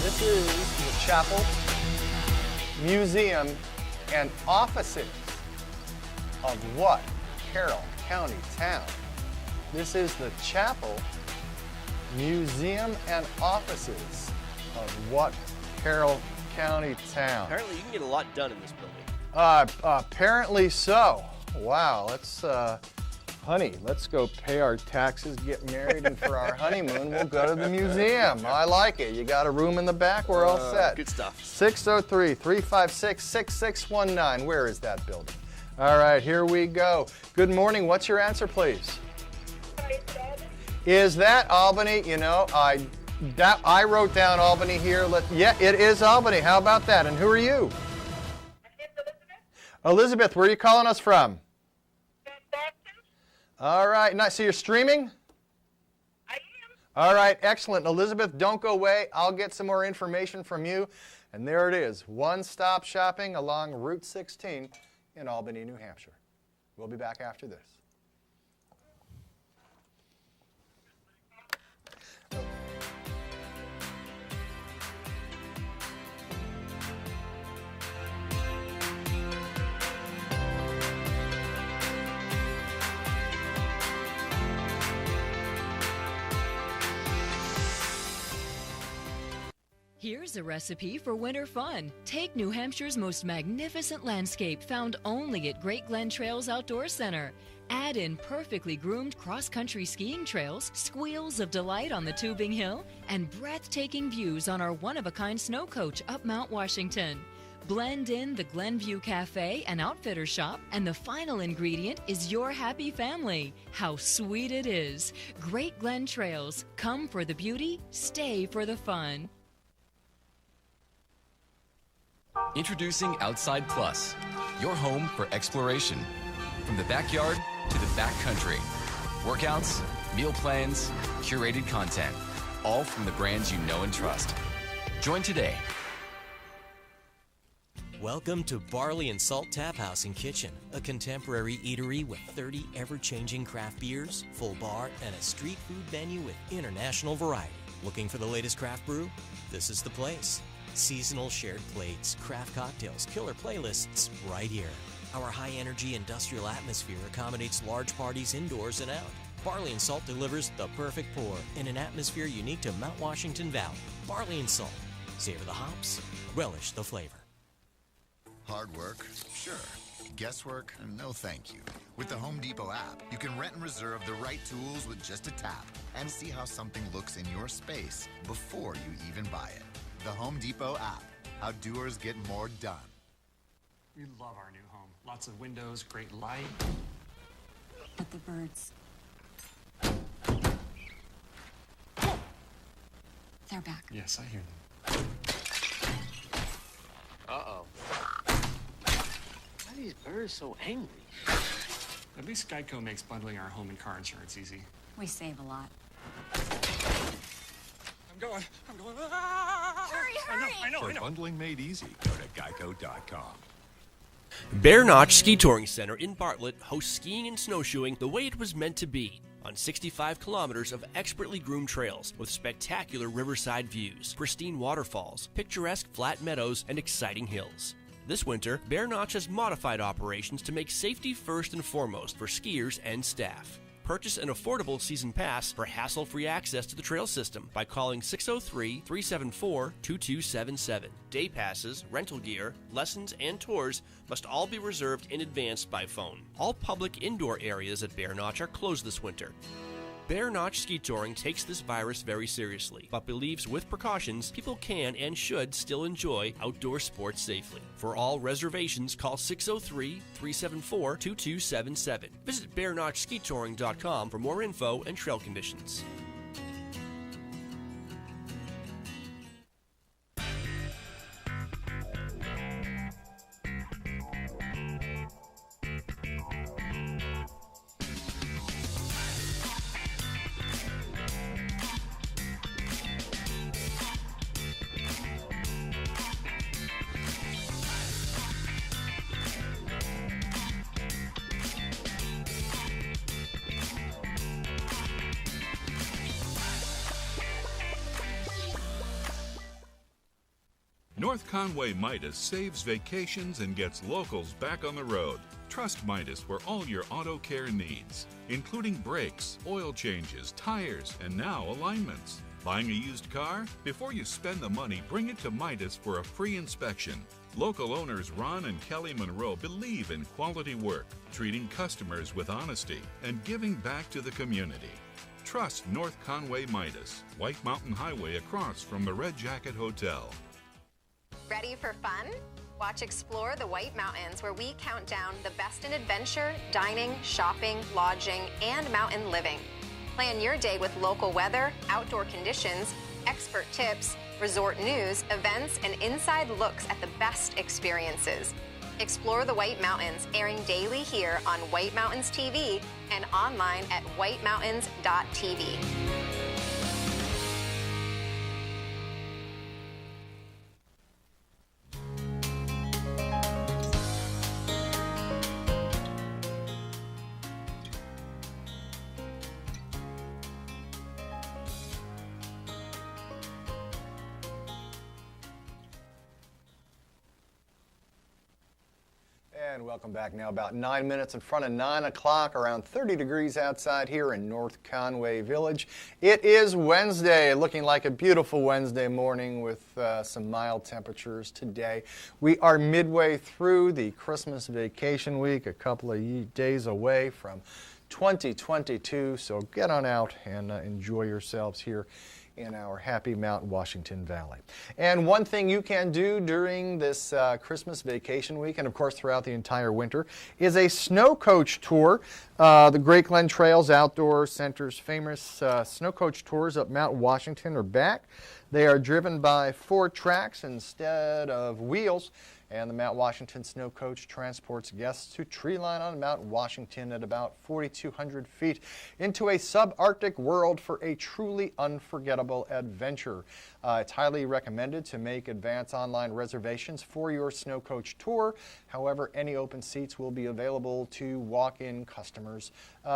this is the chapel, museum, and offices of what Carroll County town? This is the chapel, museum, and offices of what Carroll County town? Apparently you can get a lot done in this building. Apparently so. Wow, honey, let's go pay our taxes, get married, and for our honeymoon, we'll go to the museum. I like it. You got a room in the back, we're all set. Good stuff. 603-356-6619. Where is that building? All right, here we go. Good morning. What's your answer, please? Is that Albany? I wrote down Albany here. Yeah, it is Albany. How about that? And who are you? Elizabeth, where are you calling us from? All right, nice. So you're streaming? I am. All right, excellent. Elizabeth, don't go away. I'll get some more information from you. And there it is, one-stop shopping along Route 16 in Albany, New Hampshire. We'll be back after this. Here's a recipe for winter fun. Take New Hampshire's most magnificent landscape found only at Great Glen Trails Outdoor Center. Add in perfectly groomed cross-country skiing trails, squeals of delight on the tubing hill, and breathtaking views on our one-of-a-kind snow coach up Mount Washington. Blend in the Glenview Cafe and Outfitter Shop, and the final ingredient is your happy family. How sweet it is. Great Glen Trails. Come for the beauty, stay for the fun. Introducing Outside Plus, your home for exploration. From the backyard to the backcountry. Workouts, meal plans, curated content, all from the brands you know and trust. Join today. Welcome to Barley and Salt Tap House and Kitchen, a contemporary eatery with 30 ever-changing craft beers, full bar, and a street food menu with international variety. Looking for the latest craft brew? This is the place. Seasonal shared plates, craft cocktails, killer playlists, right here. Our high-energy industrial atmosphere accommodates large parties indoors and out. Barley and Salt delivers the perfect pour in an atmosphere unique to Mount Washington Valley. Barley and Salt. Savor the hops, relish the flavor. Hard work? Sure. Guesswork? No thank you. With the Home Depot app, you can rent and reserve the right tools with just a tap and see how something looks in your space before you even buy it. The Home Depot app. How doers get more done. We love our new home. Lots of windows, great light. But the birds. They're back. Yes, I hear them. Uh-oh. Why are these birds so angry? At least Geico makes bundling our home and car insurance easy. We save a lot. I'm going. Hurry! I know. For bundling made easy, go to geico.com. Bear Notch Ski Touring Center in Bartlett hosts skiing and snowshoeing the way it was meant to be, on 65 kilometers of expertly groomed trails with spectacular riverside views, pristine waterfalls, picturesque flat meadows, and exciting hills. This winter, Bear Notch has modified operations to make safety first and foremost for skiers and staff. Purchase an affordable season pass for hassle-free access to the trail system by calling 603-374-2277. Day passes, rental gear, lessons, and tours must all be reserved in advance by phone. All public indoor areas at Bear Notch are closed this winter. Bear Notch Ski Touring takes this virus very seriously, but believes with precautions, people can and should still enjoy outdoor sports safely. For all reservations, call 603-374-2277. Visit BearNotchSkiTouring.com for more info and trail conditions. North Conway Midas saves vacations and gets locals back on the road. Trust Midas for all your auto care needs, including brakes, oil changes, tires, and now alignments. Buying a used car? Before you spend the money, bring it to Midas for a free inspection. Local owners Ron and Kelly Monroe believe in quality work, treating customers with honesty, and giving back to the community. Trust North Conway Midas, White Mountain Highway across from the Red Jacket Hotel. Ready for fun? Watch Explore the White Mountains, where we count down the best in adventure, dining, shopping, lodging, and mountain living. Plan your day with local weather, outdoor conditions, expert tips, resort news, events, and inside looks at the best experiences. Explore the White Mountains, airing daily here on White Mountains TV and online at whitemountains.tv. And welcome back now. About 9 minutes in front of 9 o'clock, around 30 degrees outside here in North Conway Village. It is Wednesday, looking like a beautiful Wednesday morning with some mild temperatures today. We are midway through the Christmas vacation week, a couple of days away from 2022, so get on out and enjoy yourselves here in our happy Mount Washington Valley. And one thing you can do during this Christmas vacation week, and of course throughout the entire winter, is a snow coach tour. The Great Glen Trails Outdoor Center's famous snow coach tours up Mount Washington are back. They are driven by 4 tracks instead of wheels, and the Mount Washington Snow Coach transports guests to tree line on Mount Washington at about 4,200 feet into a subarctic world for a truly unforgettable adventure. It's highly recommended to make advance online reservations for your Snow Coach tour. However, any open seats will be available to walk-in customers.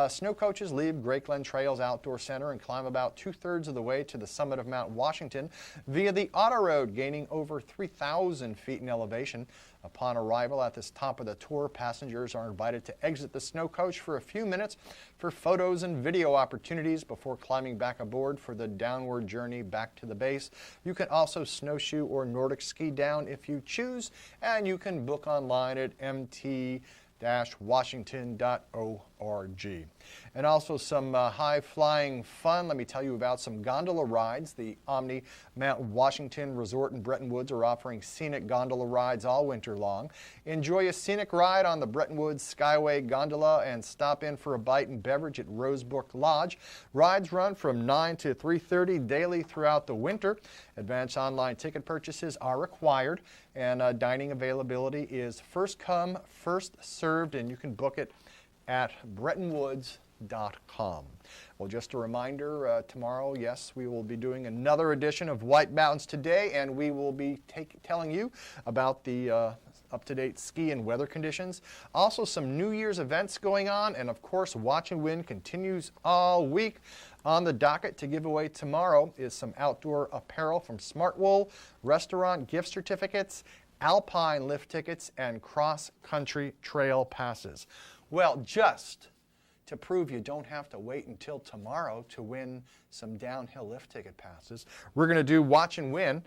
Snow coaches leave Great Glen Trails Outdoor Center and climb about 2/3 of the way to the summit of Mount Washington via the Auto Road, gaining over 3,000 feet in elevation. Upon arrival at this top of the tour, passengers are invited to exit the snow coach for a few minutes for photos and video opportunities before climbing back aboard for the downward journey back to the base. You can also snowshoe or Nordic ski down if you choose, and you can book online at mt-washington.org. And also some high-flying fun. Let me tell you about some gondola rides. The Omni Mount Washington Resort in Bretton Woods are offering scenic gondola rides all winter long. Enjoy a scenic ride on the Bretton Woods Skyway Gondola and stop in for a bite and beverage at Rosebrook Lodge. Rides run from 9 to 3:30 daily throughout the winter. Advance online ticket purchases are required, and dining availability is first come, first served, and you can book it at BrettonWoods.com. Well, just a reminder, tomorrow, yes, we will be doing another edition of White Mountains Today, and we will be telling you about the up-to-date ski and weather conditions. Also, some New Year's events going on, and of course, Watch and Win continues all week. On the docket to give away tomorrow is some outdoor apparel from Smart Wool, restaurant gift certificates, Alpine lift tickets, and cross-country trail passes. Well, just to prove you don't have to wait until tomorrow to win some downhill lift ticket passes, we're going to do Watch and Win.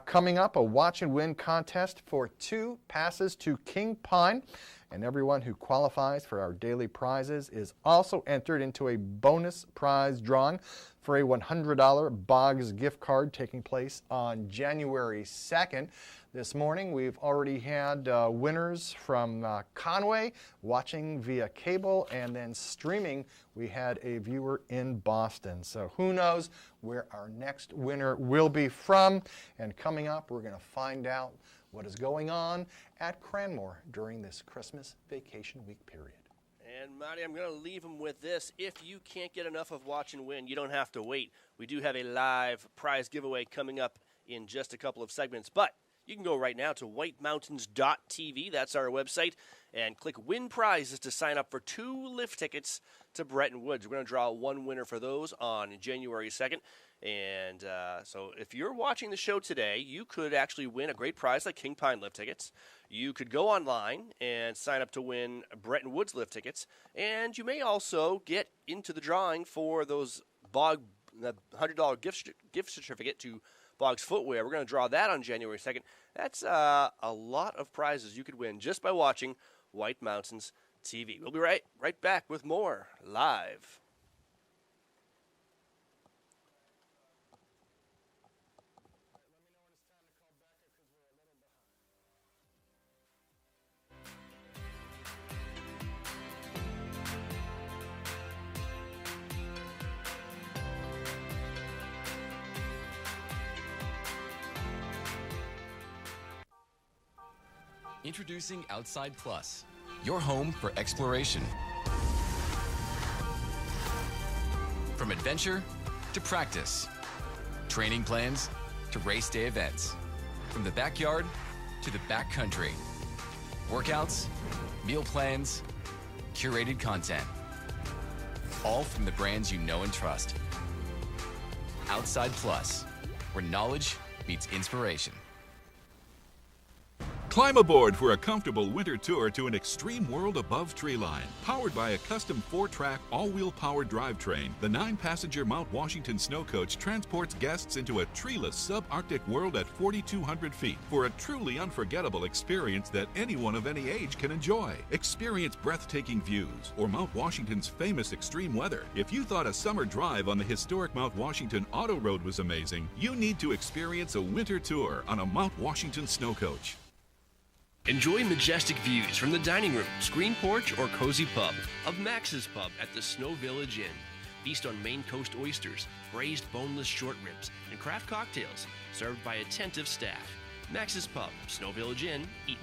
Coming up, a Watch and Win contest for 2 passes to King Pine. And everyone who qualifies for our daily prizes is also entered into a bonus prize drawing for a $100 Boggs gift card taking place on January 2nd. This morning, we've already had winners from Conway watching via cable, and then streaming, we had a viewer in Boston. So who knows where our next winner will be from. And coming up, we're going to find out what is going on at Cranmore during this Christmas vacation week period. And, Marty, I'm going to leave them with this. If you can't get enough of Watch and Win, you don't have to wait. We do have a live prize giveaway coming up in just a couple of segments. But you can go right now to whitemountains.tv. That's our website. And click Win Prizes to sign up for 2 lift tickets to Bretton Woods. We're going to draw 1 winner for those on January 2nd. And so if you're watching the show today, you could actually win a great prize like King Pine lift tickets. You could go online and sign up to win Bretton Woods lift tickets. And you may also get into the drawing for those the $100 gift certificate to Boggs Footwear. We're going to draw that on January 2nd. That's a lot of prizes you could win just by watching White Mountains TV. We'll be right back with more live. Introducing Outside Plus, your home for exploration. From adventure to practice, training plans to race day events, from the backyard to the backcountry, workouts, meal plans, curated content, all from the brands you know and trust. Outside Plus, where knowledge meets inspiration. Climb aboard for a comfortable winter tour to an extreme world above treeline. Powered by a custom 4-track, all-wheel powered drivetrain, the 9-passenger Mount Washington snow coach transports guests into a treeless subarctic world at 4,200 feet for a truly unforgettable experience that anyone of any age can enjoy. Experience breathtaking views or Mount Washington's famous extreme weather. If you thought a summer drive on the historic Mount Washington Auto Road was amazing, you need to experience a winter tour on a Mount Washington snow coach. Enjoy majestic views from the dining room, screen porch, or cozy pub of Max's Pub at the Snow Village Inn. Feast on Maine coast oysters, braised boneless short ribs, and craft cocktails served by attentive staff. Max's Pub, Snow Village Inn, Eaton.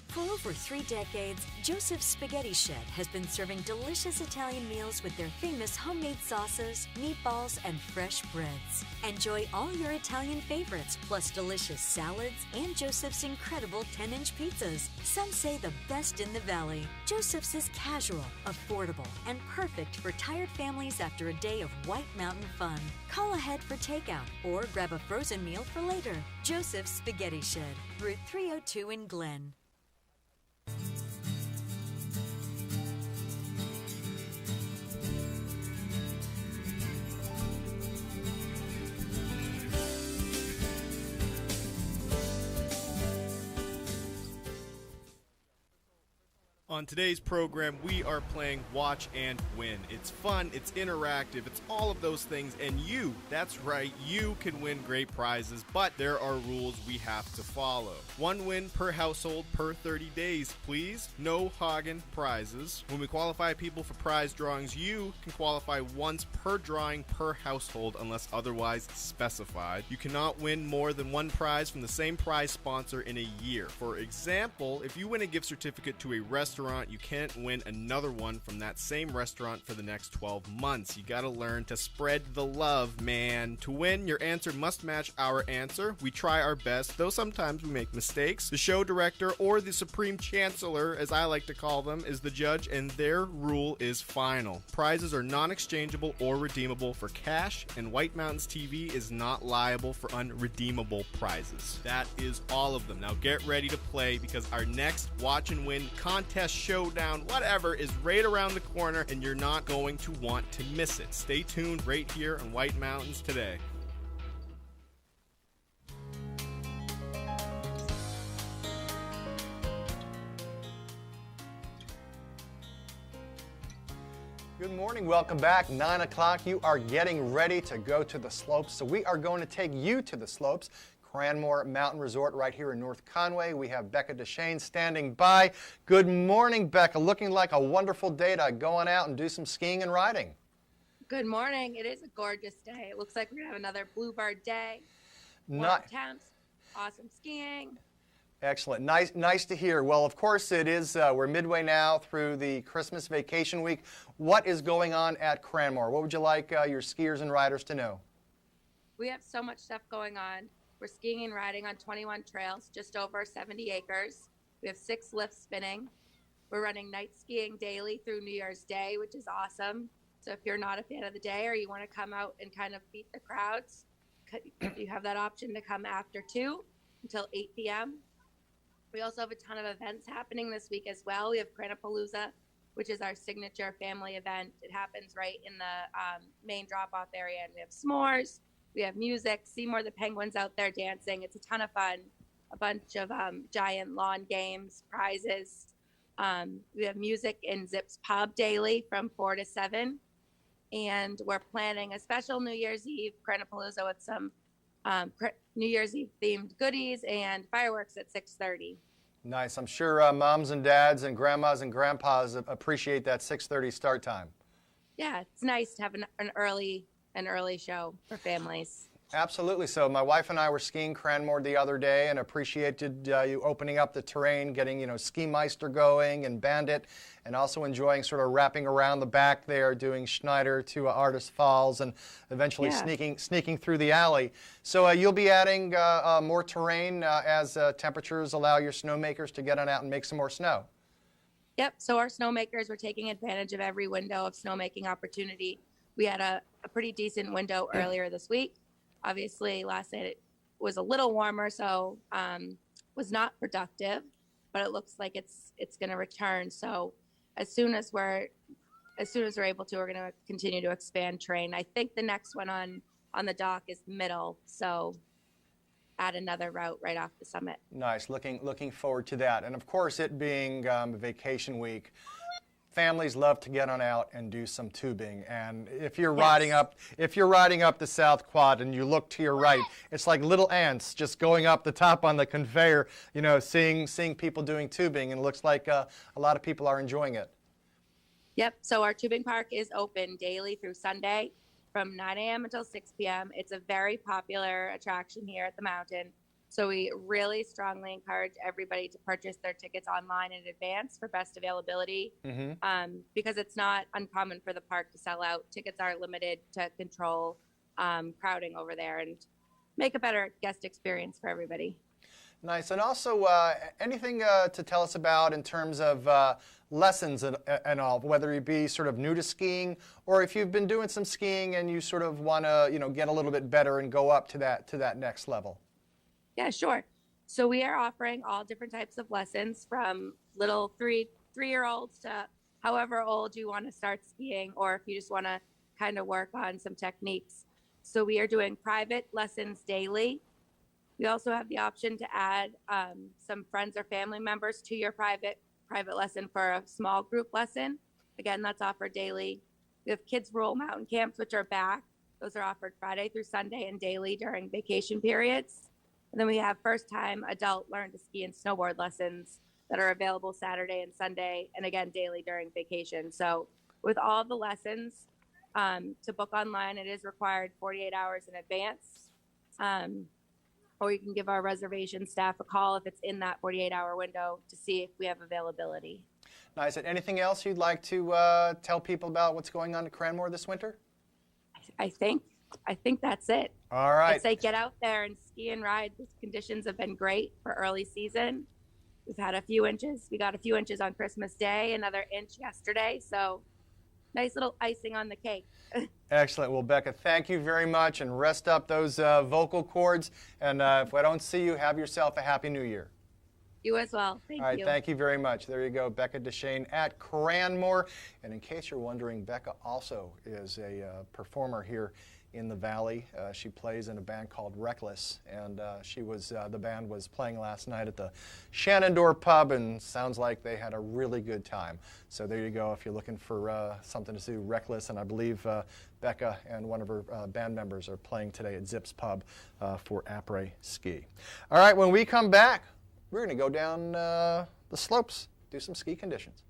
For over 3 decades, Joseph's Spaghetti Shed has been serving delicious Italian meals with their famous homemade sauces, meatballs, and fresh breads. Enjoy all your Italian favorites, plus delicious salads and Joseph's incredible 10-inch pizzas. Some say the best in the valley. Joseph's is casual, affordable, and perfect for tired families after a day of White Mountain fun. Call ahead for takeout or grab a frozen meal for later. Joseph's Spaghetti Shed, Route 302 in Glen. On today's program, we are playing Watch and Win. It's fun, it's interactive, it's all of those things, and you, that's right, you can win great prizes, but there are rules we have to follow. 1 win per household per 30 days, please. No Hagen prizes. When we qualify people for prize drawings, you can qualify once per drawing per household unless otherwise specified. You cannot win more than 1 prize from the same prize sponsor in a year. For example, if you win a gift certificate to a restaurant, you can't win another one from that same restaurant for the next 12 months. You gotta learn to spread the love, man. To win, your answer must match our answer. We try our best, though sometimes we make mistakes. The show director, or the supreme chancellor, as I like to call them, is the judge, and their rule is final. Prizes are non-exchangeable or redeemable for cash, and White Mountains TV is not liable for unredeemable prizes. That is all of them. Now get ready to play, because our next Watch and Win contest, showdown, whatever, is right around the corner, and you're not going to want to miss it. Stay tuned right here on White Mountains Today. Good morning, welcome back. 9 o'clock, you are getting ready to go to the slopes. So we are going to take you to the slopes. Cranmore Mountain Resort right here in North Conway. We have Becca Deshane standing by. Good morning, Becca. Looking like a wonderful day to go on out and do some skiing and riding. Good morning. It is a gorgeous day. It looks like we're going to have another bluebird day. Warm temps, awesome skiing. Excellent. Nice to hear. Well, of course, it is. We're midway now through the Christmas vacation week. What is going on at Cranmore? What would you like your skiers and riders to know? We have so much stuff going on. We're skiing and riding on 21 trails, just over 70 acres. We have 6 lifts spinning. We're running night skiing daily through New Year's Day, which is awesome. So if you're not a fan of the day or you want to come out and kind of beat the crowds, you have that option to come after 2 until 8 p.m. We also have a ton of events happening this week as well. We have Cranapalooza, which is our signature family event. It happens right in the main drop-off area, and we have s'mores. We have music, Seymour the Penguins out there dancing. It's a ton of fun. A bunch of giant lawn games, prizes. We have music in Zip's Pub daily from 4 to 7. And we're planning a special New Year's Eve Cranapalooza with some New Year's Eve themed goodies and fireworks at 6:30. Nice. I'm sure moms and dads and grandmas and grandpas appreciate that 6:30 start time. Yeah, it's nice to have an early show for families. Absolutely. So my wife and I were skiing Cranmore the other day and appreciated you opening up the terrain, getting, Ski Meister going and Bandit, and also enjoying sort of wrapping around the back there, doing Schneider to Artist Falls, and eventually sneaking through the alley. So you'll be adding more terrain as temperatures allow your snowmakers to get on out and make some more snow. Yep. So our snowmakers were taking advantage of every window of snowmaking opportunity. We had a pretty decent window earlier this week. Obviously, last night it was a little warmer, so was not productive. But it looks like it's going to return. So as soon as we're able to, we're going to continue to expand terrain. I think the next one on the dock is Middle. So add another route right off the summit. Nice. Looking forward to that. And of course, it being vacation week, families love to get on out and do some tubing. And if you're riding up the South Quad and you look to your right, it's like little ants just going up the top on the conveyor, seeing people doing tubing, and it looks like a lot of people are enjoying it. Yep. So our tubing park is open daily through Sunday from 9 a.m. until 6 p.m. It's a very popular attraction here at the mountain. So we really strongly encourage everybody to purchase their tickets online in advance for best availability, because it's not uncommon for the park to sell out. Tickets are limited to control crowding over there and make a better guest experience for everybody. Nice. And also, anything to tell us about in terms of lessons and all, whether you be sort of new to skiing, or if you've been doing some skiing and you sort of want to, get a little bit better and go up to that next level? Yeah, sure. So we are offering all different types of lessons, from little three-year-olds to however old you want to start skiing, or if you just want to kind of work on some techniques. So we are doing private lessons daily. We also have the option to add some friends or family members to your private lesson for a small group lesson. Again, that's offered daily. We have Kids Roll Mountain Camps, which are back. Those are offered Friday through Sunday and daily during vacation periods. And then we have first-time adult learn to ski and snowboard lessons that are available Saturday and Sunday, and again, daily during vacation. So with all the lessons, to book online, it is required 48 hours in advance. Or you can give our reservation staff a call if it's in that 48-hour window to see if we have availability. Nice. And anything else you'd like to tell people about what's going on at Cranmore this winter? I think that's it. All right. I'd say get out there and ski and ride. The conditions have been great for early season. We've had a few inches. We got a few inches on Christmas Day, another inch yesterday. So nice little icing on the cake. Excellent. Well, Becca, thank you very much, and rest up those vocal cords. And if I don't see you, have yourself a Happy New Year. You as well. Thank you. All right, thank you very much. There you go, Becca Deshane at Cranmore. And in case you're wondering, Becca also is a performer here in the Valley. She plays in a band called Reckless, and the band was playing last night at the Shenandoah Pub, and sounds like they had a really good time. So there you go, if you're looking for something to do, Reckless, and I believe Becca and one of her band members are playing today at Zips Pub for après ski. All right, when we come back, we're going to go down the slopes, do some ski conditions.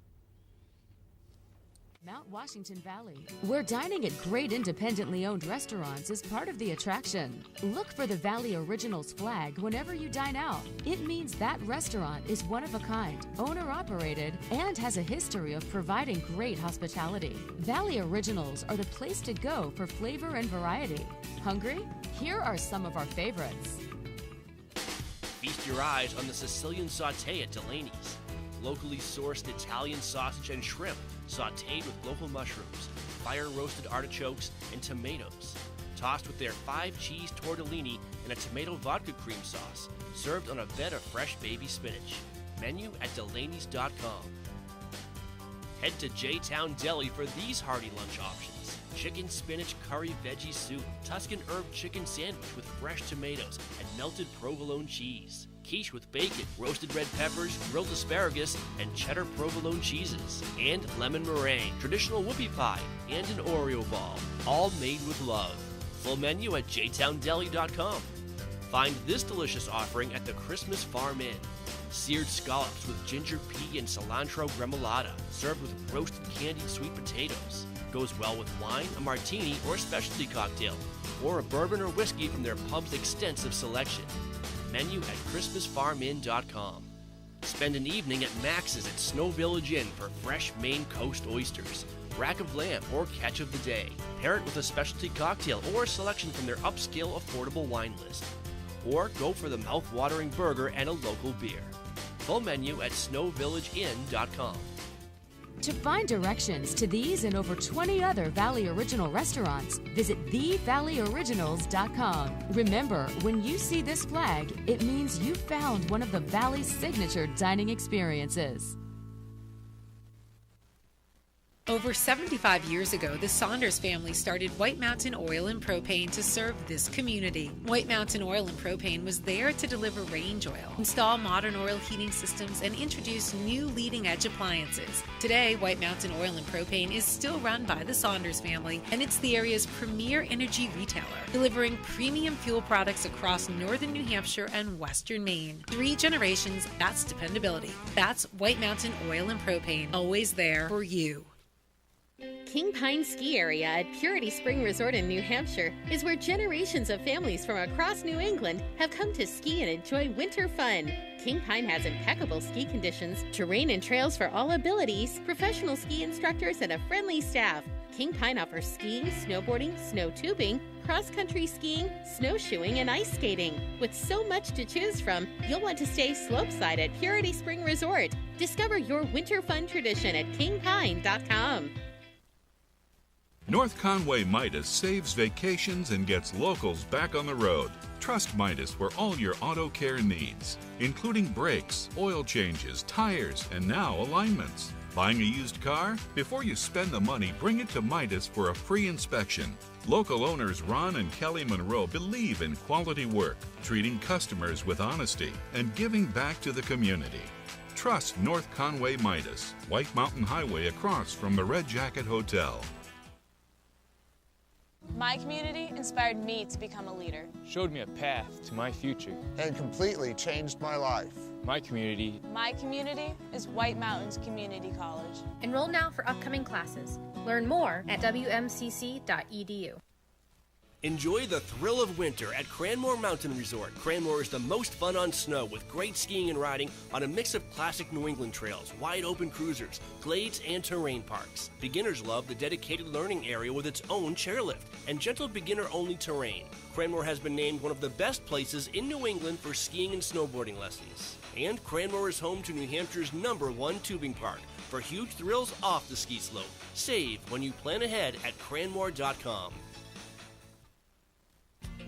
Mount Washington Valley, where dining at great independently owned restaurants is part of the attraction. Look for the Valley Originals flag whenever you dine out. It means that restaurant is one of a kind, owner-operated, and has a history of providing great hospitality. Valley Originals are the place to go for flavor and variety. Hungry? Here are some of our favorites. Feast your eyes on the Sicilian sauté at Delaney's. Locally sourced Italian sausage and shrimp, sautéed with local mushrooms, fire-roasted artichokes, and tomatoes. Tossed with their 5-cheese tortellini and a tomato vodka cream sauce, served on a bed of fresh baby spinach. Menu at Delaney's.com. Head to J-Town Deli for these hearty lunch options. Chicken spinach curry veggie soup, Tuscan herb chicken sandwich with fresh tomatoes and melted provolone cheese. Quiche with bacon, roasted red peppers, grilled asparagus, and cheddar provolone cheeses. And lemon meringue, traditional whoopie pie, and an Oreo ball. All made with love. Full menu at jtowndeli.com. Find this delicious offering at the Christmas Farm Inn. Seared scallops with ginger pea and cilantro gremolata, served with roasted candied sweet potatoes. Goes well with wine, a martini, or a specialty cocktail, or a bourbon or whiskey from their pub's extensive selection. Menu at ChristmasFarmInn.com. Spend an evening at Max's at Snow Village Inn for fresh Maine coast oysters, rack of lamb, or catch of the day. Pair it with a specialty cocktail or a selection from their upscale affordable wine list. Or go for the mouth-watering burger and a local beer. Full menu at SnowVillageInn.com. To find directions to these and over 20 other Valley Original restaurants, visit TheValleyOriginals.com. Remember, when you see this flag, it means you found one of the Valley's signature dining experiences. Over 75 years ago, the Saunders family started White Mountain Oil and Propane to serve this community. White Mountain Oil and Propane was there to deliver range oil, install modern oil heating systems, and introduce new leading-edge appliances. Today, White Mountain Oil and Propane is still run by the Saunders family, and it's the area's premier energy retailer, delivering premium fuel products across northern New Hampshire and western Maine. 3 generations, that's dependability. That's White Mountain Oil and Propane, always there for you. King Pine Ski Area at Purity Spring Resort in New Hampshire is where generations of families from across New England have come to ski and enjoy winter fun. King Pine has impeccable ski conditions, terrain and trails for all abilities, professional ski instructors, and a friendly staff. King Pine offers skiing, snowboarding, snow tubing, cross-country skiing, snowshoeing, and ice skating. With so much to choose from, you'll want to stay slopeside at Purity Spring Resort. Discover your winter fun tradition at kingpine.com. North Conway Midas saves vacations and gets locals back on the road. Trust Midas for all your auto care needs, including brakes, oil changes, tires, and now alignments. Buying a used car? Before you spend the money, bring it to Midas for a free inspection. Local owners Ron and Kelly Monroe believe in quality work, treating customers with honesty, and giving back to the community. Trust North Conway Midas, White Mountain Highway across from the Red Jacket Hotel. My community inspired me to become a leader. Showed me a path to my future. And completely changed my life. My community is White Mountains Community College. Enroll now for upcoming classes. Learn more at WMCC.edu. Enjoy the thrill of winter at Cranmore Mountain Resort. Cranmore is the most fun on snow with great skiing and riding on a mix of classic New England trails, wide open cruisers, glades, and terrain parks. Beginners love the dedicated learning area with its own chairlift and gentle beginner-only terrain. Cranmore has been named one of the best places in New England for skiing and snowboarding lessons. And Cranmore is home to New Hampshire's #1 tubing park for huge thrills off the ski slope. Save when you plan ahead at Cranmore.com.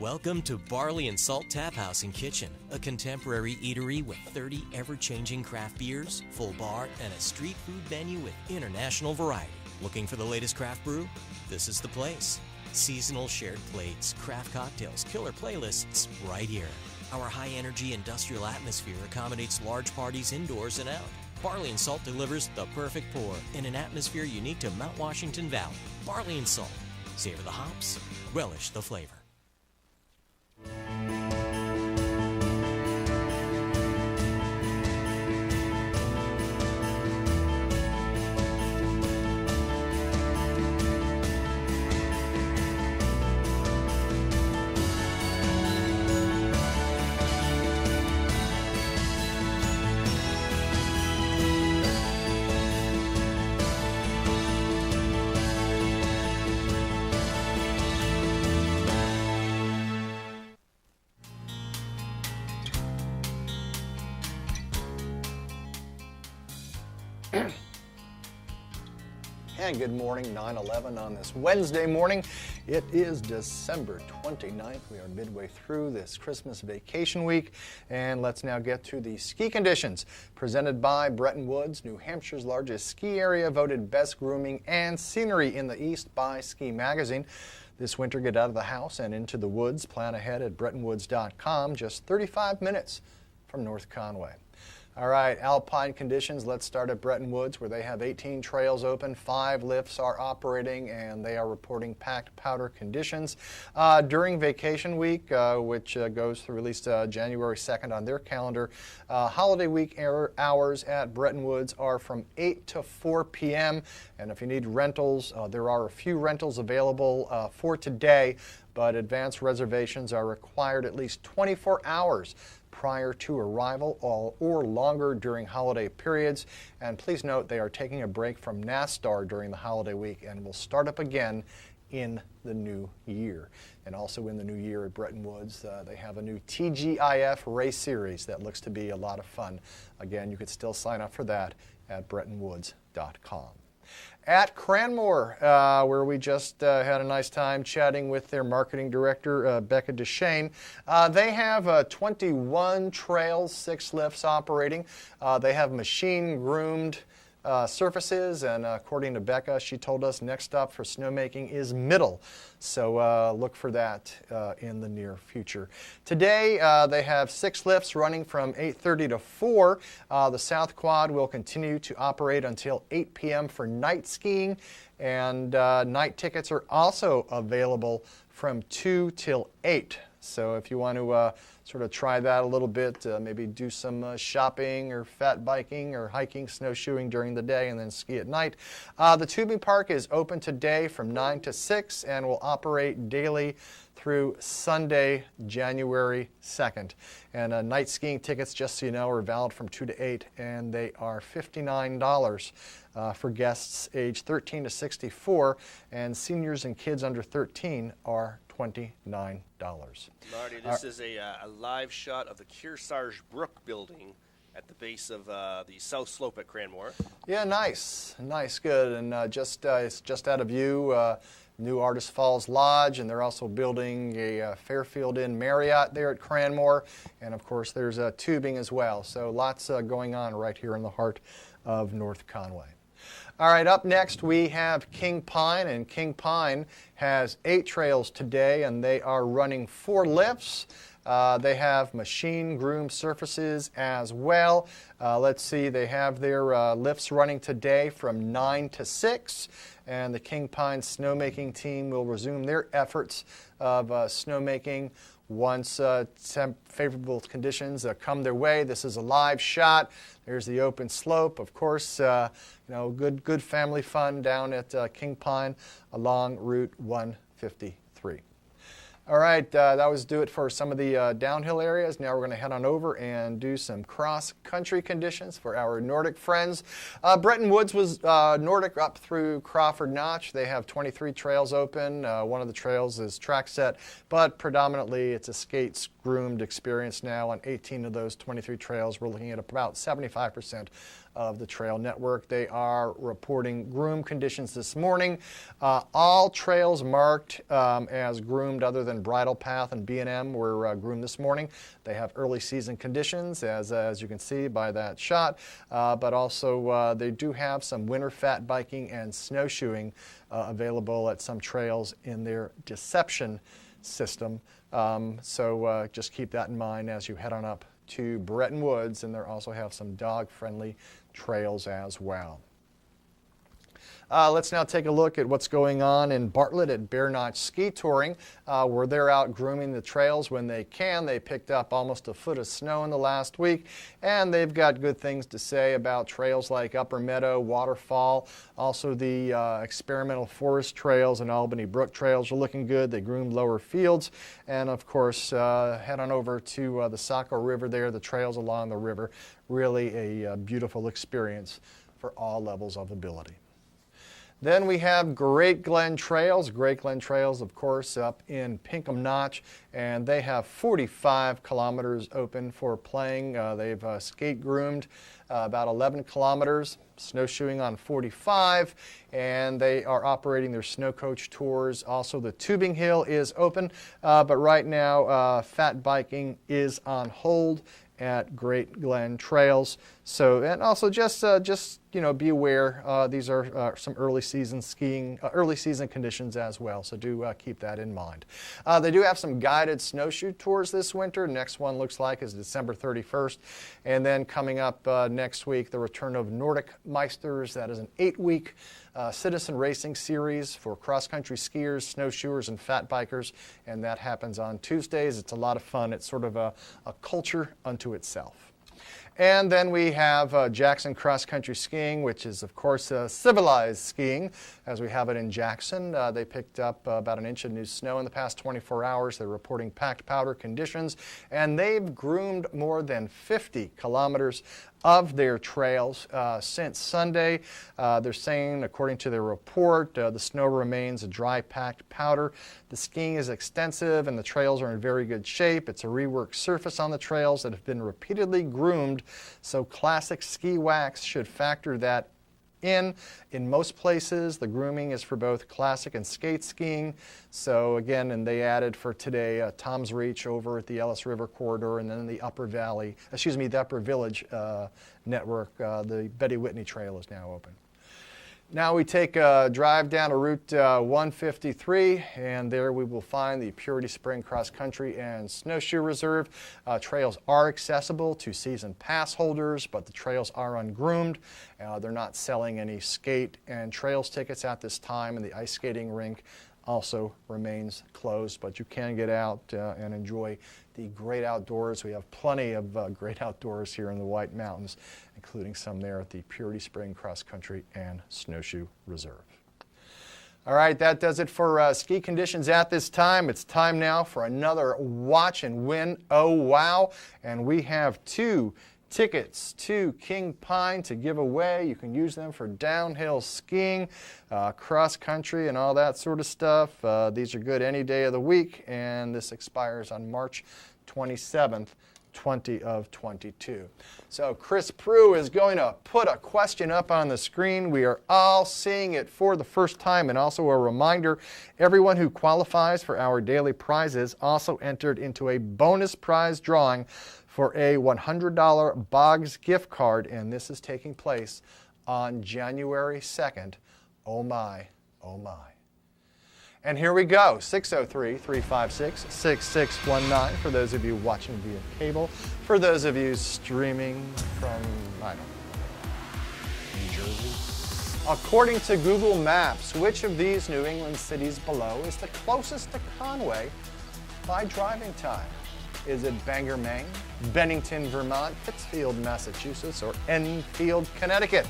Welcome to Barley and Salt Tap House and Kitchen, a contemporary eatery with 30 ever-changing craft beers, full bar, and a street food menu with international variety. Looking for the latest craft brew? This is the place. Seasonal shared plates, craft cocktails, killer playlists, right here. Our high-energy industrial atmosphere accommodates large parties indoors and out. Barley and Salt delivers the perfect pour in an atmosphere unique to Mount Washington Valley. Barley and Salt. Savor the hops, relish the flavor. And good morning, 9/11 on this Wednesday morning. It is December 29th. We are midway through this Christmas vacation week. And let's now get to the ski conditions. Presented by Bretton Woods, New Hampshire's largest ski area, voted best grooming and scenery in the East by Ski Magazine. This winter, get out of the house and into the woods. Plan ahead at BrettonWoods.com, just 35 minutes from North Conway. All right, Alpine Conditions. Let's start at Bretton Woods, where they have 18 trails open, 5 lifts are operating, and they are reporting packed powder conditions. During vacation week, which goes through at least January 2nd on their calendar, holiday week hours at Bretton Woods are from 8 to 4 p.m. And if you need rentals, there are a few rentals available for today, but advance reservations are required at least 24 hours prior to arrival or longer during holiday periods. And please note they are taking a break from NASTAR during the holiday week and will start up again in the new year. And also in the new year at Bretton Woods, they have a new TGIF race series that looks to be a lot of fun. Again, you could still sign up for that at BrettonWoods.com. At Cranmore, where we just had a nice time chatting with their marketing director, Becca Deshane. They have 21 trails, 6 lifts operating. They have machine-groomed surfaces, and according to Becca, she told us next up for snowmaking is Middle. So look for that in the near future. Today, they have 6 lifts running from 8:30 to 4. The South Quad will continue to operate until 8 p.m. for night skiing, and night tickets are also available from 2 till 8. So if you want to sort of try that a little bit, maybe do some shopping or fat biking or hiking, snowshoeing during the day and then ski at night. The tubing park is open today from 9 to 6 and will operate daily through Sunday, January 2nd. And night skiing tickets, just so you know, are valid from 2 to 8, and they are $59 for guests age 13 to 64, and seniors and kids under 13 are $29. Marty, this is a live shot of the Kearsarge Brook building at the base of the south slope at Cranmore. Yeah, nice, good, and it's just out of view. New Artist Falls Lodge, and they're also building a Fairfield Inn Marriott there at Cranmore, and of course there's tubing as well. So lots going on right here in the heart of North Conway. All right, up next we have King Pine, and King Pine has 8 trails today, and they are running 4 lifts. They have machine-groomed surfaces as well. Let's see, they have their lifts running today from 9 to 6, and the King Pine snowmaking team will resume their efforts of snowmaking once favorable conditions come their way. This is a live shot. There's the open slope. Of course, good family fun down at King Pine along Route 153. All right, that was do it for some of the downhill areas. Now we're going to head on over and do some cross-country conditions for our Nordic friends. Bretton Woods was Nordic up through Crawford Notch. They have 23 trails open. One of the trails is track set, but predominantly it's a skate-groomed experience now on 18 of those 23 trails. We're looking at about 75% of the trail network. They are reporting groom conditions this morning. All trails marked as groomed other than Bridle Path and B&M were groomed this morning. They have early season conditions, as you can see by that shot, but also they do have some winter fat biking and snowshoeing available at some trails in their Deception system. So just keep that in mind as you head on up to Bretton Woods, and they also have some dog-friendly trails as well. Let's now take a look at what's going on in Bartlett at Bear Notch Ski Touring, where they're out grooming the trails when they can. They picked up almost a foot of snow in the last week, and they've got good things to say about trails like Upper Meadow, Waterfall, also the experimental forest trails and Albany Brook trails are looking good. They groomed Lower Fields, and of course head on over to the Saco River there, the trails along the river. Really a beautiful experience for all levels of ability. Then we have Great Glen Trails. Great Glen Trails, of course, up in Pinkham Notch, and they have 45 kilometers open for playing. They've skate groomed about 11 kilometers, snowshoeing on 45, and they are operating their snow coach tours. Also, the tubing hill is open, but right now fat biking is on hold at Great Glen Trails. So, and also just be aware, these are some early season skiing, early season conditions as well. So do keep that in mind. They do have some guided snowshoe tours this winter. Next one looks like is December 31st. And then coming up next week, the return of Nordic Meisters. That is an 8-week citizen racing series for cross-country skiers, snowshoers, and fat bikers. And that happens on Tuesdays. It's a lot of fun. It's sort of a culture unto itself. And then we have Jackson Cross Country Skiing, which is, of course, civilized skiing, as we have it in Jackson. They picked up about an inch of new snow in the past 24 hours. They're reporting packed powder conditions, and they've groomed more than 50 kilometers of their trails since Sunday. They're saying, according to their report, the snow remains a dry packed powder. The skiing is extensive and the trails are in very good shape. It's a reworked surface on the trails that have been repeatedly groomed, so classic ski wax should factor that in. In most places, the grooming is for both classic and skate skiing. So again, and they added for today Tom's Reach over at the Ellis River Corridor, and then the Upper Village network. The Betty Whitney Trail is now open. Now we take a drive down to Route 153, and there we will find the Purity Spring Cross Country and Snowshoe Reserve. Trails are accessible to season pass holders, but the trails are ungroomed. They're not selling any skate and trails tickets at this time, and the ice skating rink also remains closed, but you can get out and enjoy the great outdoors. We have plenty of great outdoors here in the White Mountains, including some there at the Purity Spring Cross Country and Snowshoe Reserve. All right, that does it for ski conditions at this time. It's time now for another Watch and Win. Oh, wow. And we have 2 tickets to King Pine to give away. You can use them for downhill skiing, cross country, and all that sort of stuff. These are good any day of the week, and this expires on March 27th, 2022. So Chris Prue is going to put a question up on the screen. We are all seeing it for the first time, and also a reminder, everyone who qualifies for our daily prizes also entered into a bonus prize drawing for a $100 Boggs gift card, and this is taking place on January 2nd. Oh my, oh my. And here we go, 603-356-6619 for those of you watching via cable. For those of you streaming from, I don't know, New Jersey. According to Google Maps, which of these New England cities below is the closest to Conway by driving time? Is it Bangor, Maine, Bennington, Vermont, Pittsfield, Massachusetts, or Enfield, Connecticut?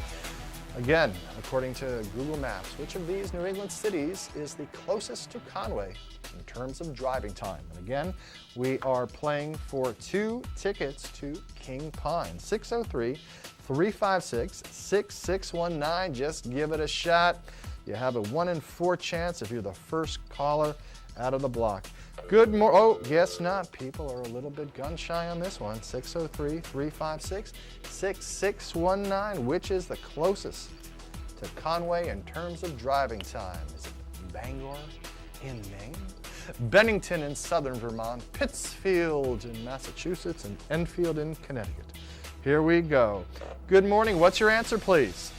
Again, according to Google Maps, which of these New England cities is the closest to Conway in terms of driving time? And again, we are playing for 2 tickets to King Pine. 603-356-6619. Just give it a shot. You have a 1 in 4 chance if you're the first caller out of the block. Good morning. Oh, guess not. People are a little bit gun shy on this one. 603-356-6619. Which is the closest to Conway in terms of driving time? Is it Bangor in Maine, Bennington in southern Vermont, Pittsfield in Massachusetts, and Enfield in Connecticut? Here we go. Good morning. What's your answer, please?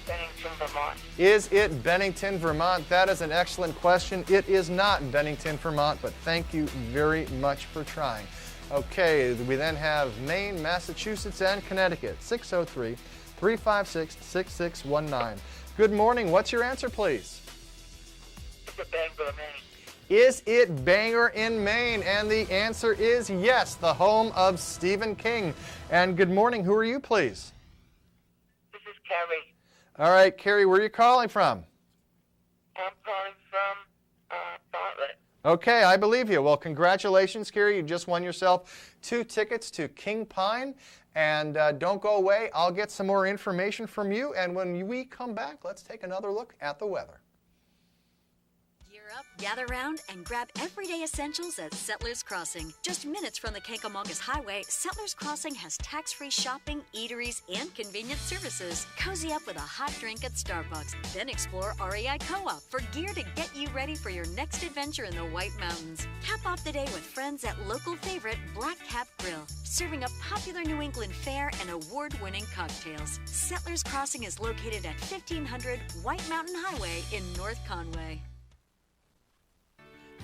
Bennington, Vermont. Is it Bennington, Vermont? That is an excellent question. It is not Bennington, Vermont, but thank you very much for trying. Okay, we then have Maine, Massachusetts, and Connecticut. 603-356-6619. Good morning. What's your answer, please? Is it Bangor, Maine? Is it Bangor in Maine? And the answer is yes, the home of Stephen King. And good morning. Who are you, please? This is Carrie. All right, Carrie, where are you calling from? I'm calling from Bartlett. Okay, I believe you. Well, congratulations, Carrie. You just won yourself 2 tickets to King Pine. And don't go away. I'll get some more information from you. And when we come back, let's take another look at the weather. Gear up, gather round, and grab everyday essentials at Settlers Crossing. Just minutes from the Kankomagas Highway, Settlers Crossing has tax-free shopping, eateries, and convenient services. Cozy up with a hot drink at Starbucks, then explore REI Co-op for gear to get you ready for your next adventure in the White Mountains. Cap off the day with friends at local favorite Black Cap Grill, serving up popular New England fare and award-winning cocktails. Settlers Crossing is located at 1500 White Mountain Highway in North Conway.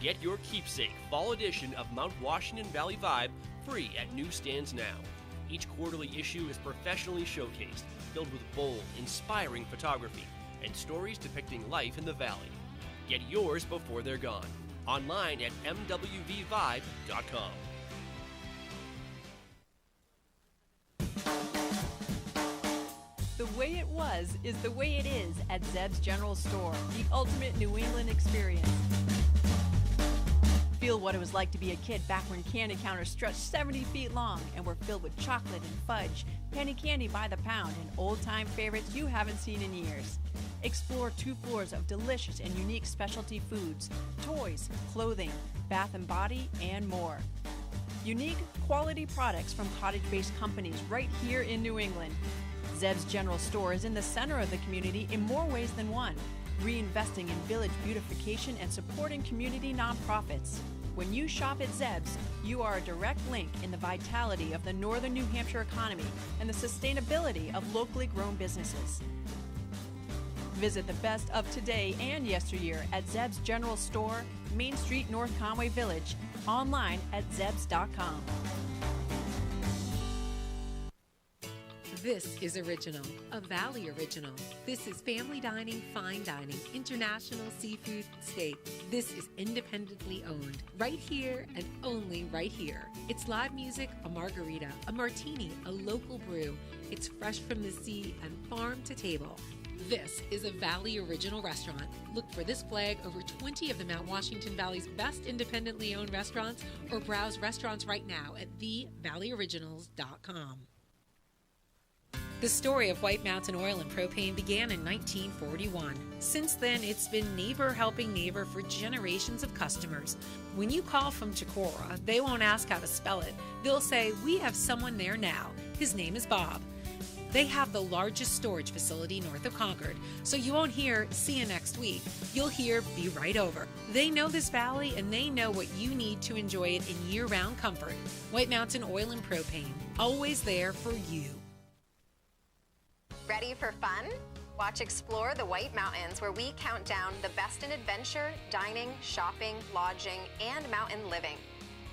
Get your keepsake fall edition of Mount Washington Valley Vibe free at newsstands now. Each quarterly issue is professionally showcased, filled with bold, inspiring photography and stories depicting life in the valley. Get yours before they're gone. Online at mwvvibe.com. The way it was is the way it is at Zeb's General Store, the ultimate New England experience. Feel what it was like to be a kid back when candy counters stretched 70 feet long and were filled with chocolate and fudge, penny candy by the pound, and old-time favorites you haven't seen in years. Explore 2 floors of delicious and unique specialty foods, toys, clothing, bath and body, and more. Unique, quality products from cottage-based companies right here in New England. Zeb's General Store is in the center of the community in more ways than one, reinvesting in village beautification and supporting community nonprofits. When you shop at Zeb's, you are a direct link in the vitality of the northern New Hampshire economy and the sustainability of locally grown businesses. Visit the best of today and yesteryear at Zeb's General Store, Main Street, North Conway Village, online at zebs.com. This is Original, a Valley Original. This is family dining, fine dining, international seafood, steak. This is independently owned, right here and only right here. It's live music, a margarita, a martini, a local brew. It's fresh from the sea and farm to table. This is a Valley Original restaurant. Look for this flag over 20 of the Mount Washington Valley's best independently owned restaurants, or browse restaurants right now at thevalleyoriginals.com. The story of White Mountain Oil and Propane began in 1941. Since then, it's been neighbor helping neighbor for generations of customers. When you call from Chicora, they won't ask how to spell it. They'll say, "We have someone there now. His name is Bob." They have the largest storage facility north of Concord, so you won't hear, "See you next week." You'll hear, "Be right over." They know this valley, and they know what you need to enjoy it in year-round comfort. White Mountain Oil and Propane, always there for you. Ready for fun? Watch Explore the White Mountains, where we count down the best in adventure, dining, shopping, lodging, and mountain living.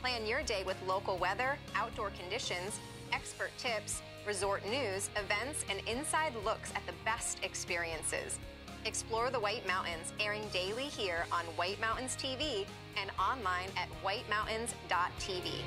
Plan your day with local weather, outdoor conditions, expert tips, resort news, events, and inside looks at the best experiences. Explore the White Mountains, airing daily here on White Mountains TV and online at whitemountains.tv.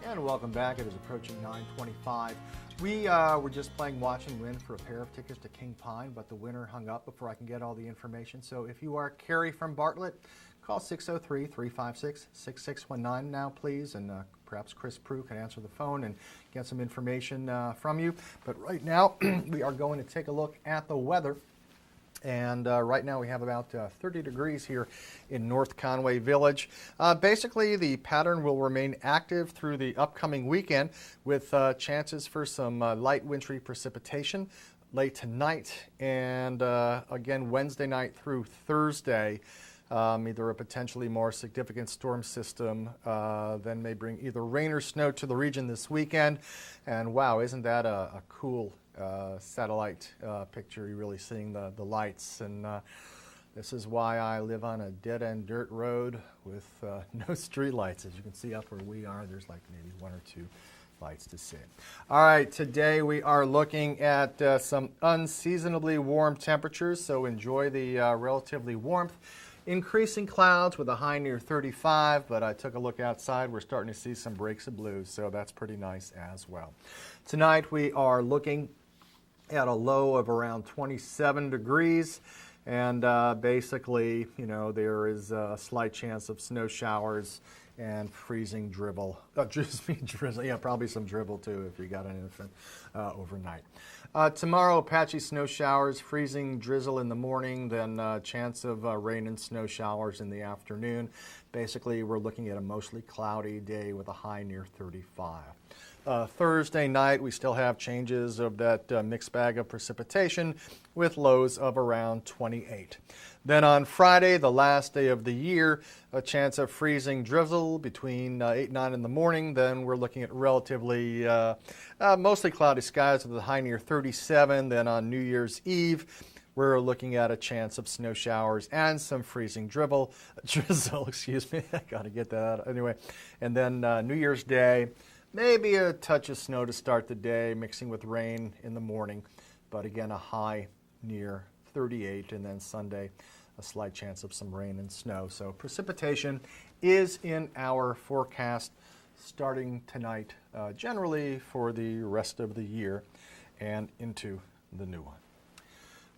And welcome back. It is approaching 9:25. We were just playing Watch and Win for a pair of tickets to King Pine, but the winner hung up before I can get all the information. So if you are Carrie from Bartlett, call 603-356-6619 now, please, and perhaps Chris Prue can answer the phone and get some information from you. But right now, we are going to take a look at the weather. And right now we have about 30 degrees here in North Conway Village. Basically, the pattern will remain active through the upcoming weekend with chances for some light wintry precipitation late tonight and again Wednesday night through Thursday. Either a potentially more significant storm system then may bring either rain or snow to the region this weekend. And wow, isn't that a cool satellite picture? You're really seeing the lights, and this is why I live on a dead-end dirt road with no street lights. As you can see up where we are, there's like maybe 1 or 2 lights to see. All right, today we are looking at some unseasonably warm temperatures, so enjoy the relatively warmth. Increasing clouds with a high near 35, but I took a look outside. We're starting to see some breaks of blue, so that's pretty nice as well. Tonight we are looking at a low of around 27 degrees. And basically, you know, there is a slight chance of snow showers and freezing drizzle. Drizzle. Yeah, probably some drizzle too if you got an infant overnight. Tomorrow, patchy snow showers, freezing drizzle in the morning, then chance of rain and snow showers in the afternoon. Basically, we're looking at a mostly cloudy day with a high near 35. Thursday night, we still have changes of that mixed bag of precipitation with lows of around 28. Then on Friday, the last day of the year, a chance of freezing drizzle between 8 and 9 in the morning. Then we're looking at relatively mostly cloudy skies with a high near 37. Then on New Year's Eve, we're looking at a chance of snow showers and some freezing drizzle, excuse me, I got to get that out anyway. And then New Year's Day, maybe a touch of snow to start the day, mixing with rain in the morning, but again, a high near 38, and then Sunday, a slight chance of some rain and snow. So precipitation is in our forecast starting tonight, generally for the rest of the year and into the new one.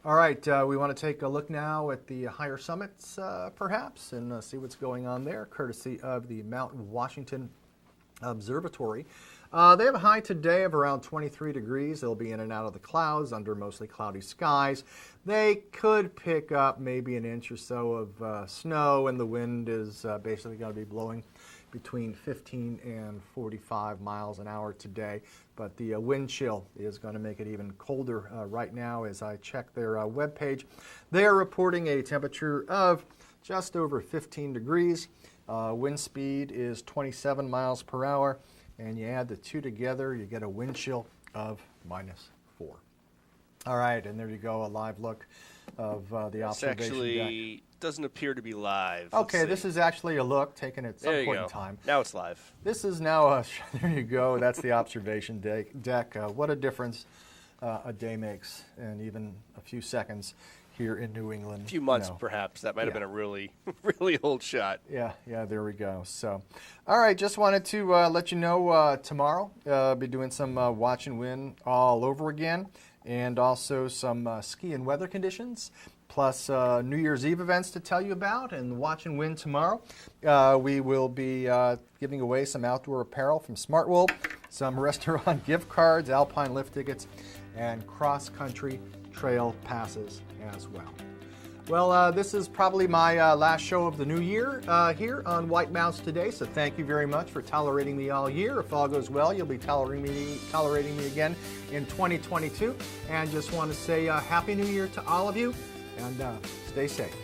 All right, we want to take a look now at the higher summits, perhaps, and see what's going on there, courtesy of the Mount Washington Observatory. They have a high today of around 23 degrees. They'll be in and out of the clouds under mostly cloudy skies. They could pick up maybe an inch or so of snow, and the wind is basically going to be blowing between 15 and 45 miles an hour today. But the wind chill is going to make it even colder right now as I check their webpage. They are reporting a temperature of just over 15 degrees. Wind speed is 27 miles per hour. And you add the two together, you get a wind chill of -4. All right, and there you go, a live look of the observation actually deck. Doesn't appear to be live. Okay, this is actually a look taken at some point in time. Now it's live. This is now, there you go, that's the observation deck. What a difference a day makes, and even a few seconds here in New England. A few months, perhaps. That might have been a really, really old shot. Yeah, there we go. So, all right, just wanted to let you know tomorrow be doing some watch and win all over again, and also some ski and weather conditions, plus New Year's Eve events to tell you about, and watch and win tomorrow. We will be giving away some outdoor apparel from Smartwool, some restaurant gift cards, Alpine lift tickets, and cross-country trail passes as well. Well, this is probably my last show of the new year here on White Mounts Today, so thank you very much for tolerating me all year. If all goes well, you'll be tolerating me again in 2022. And just want to say Happy New Year to all of you, and stay safe.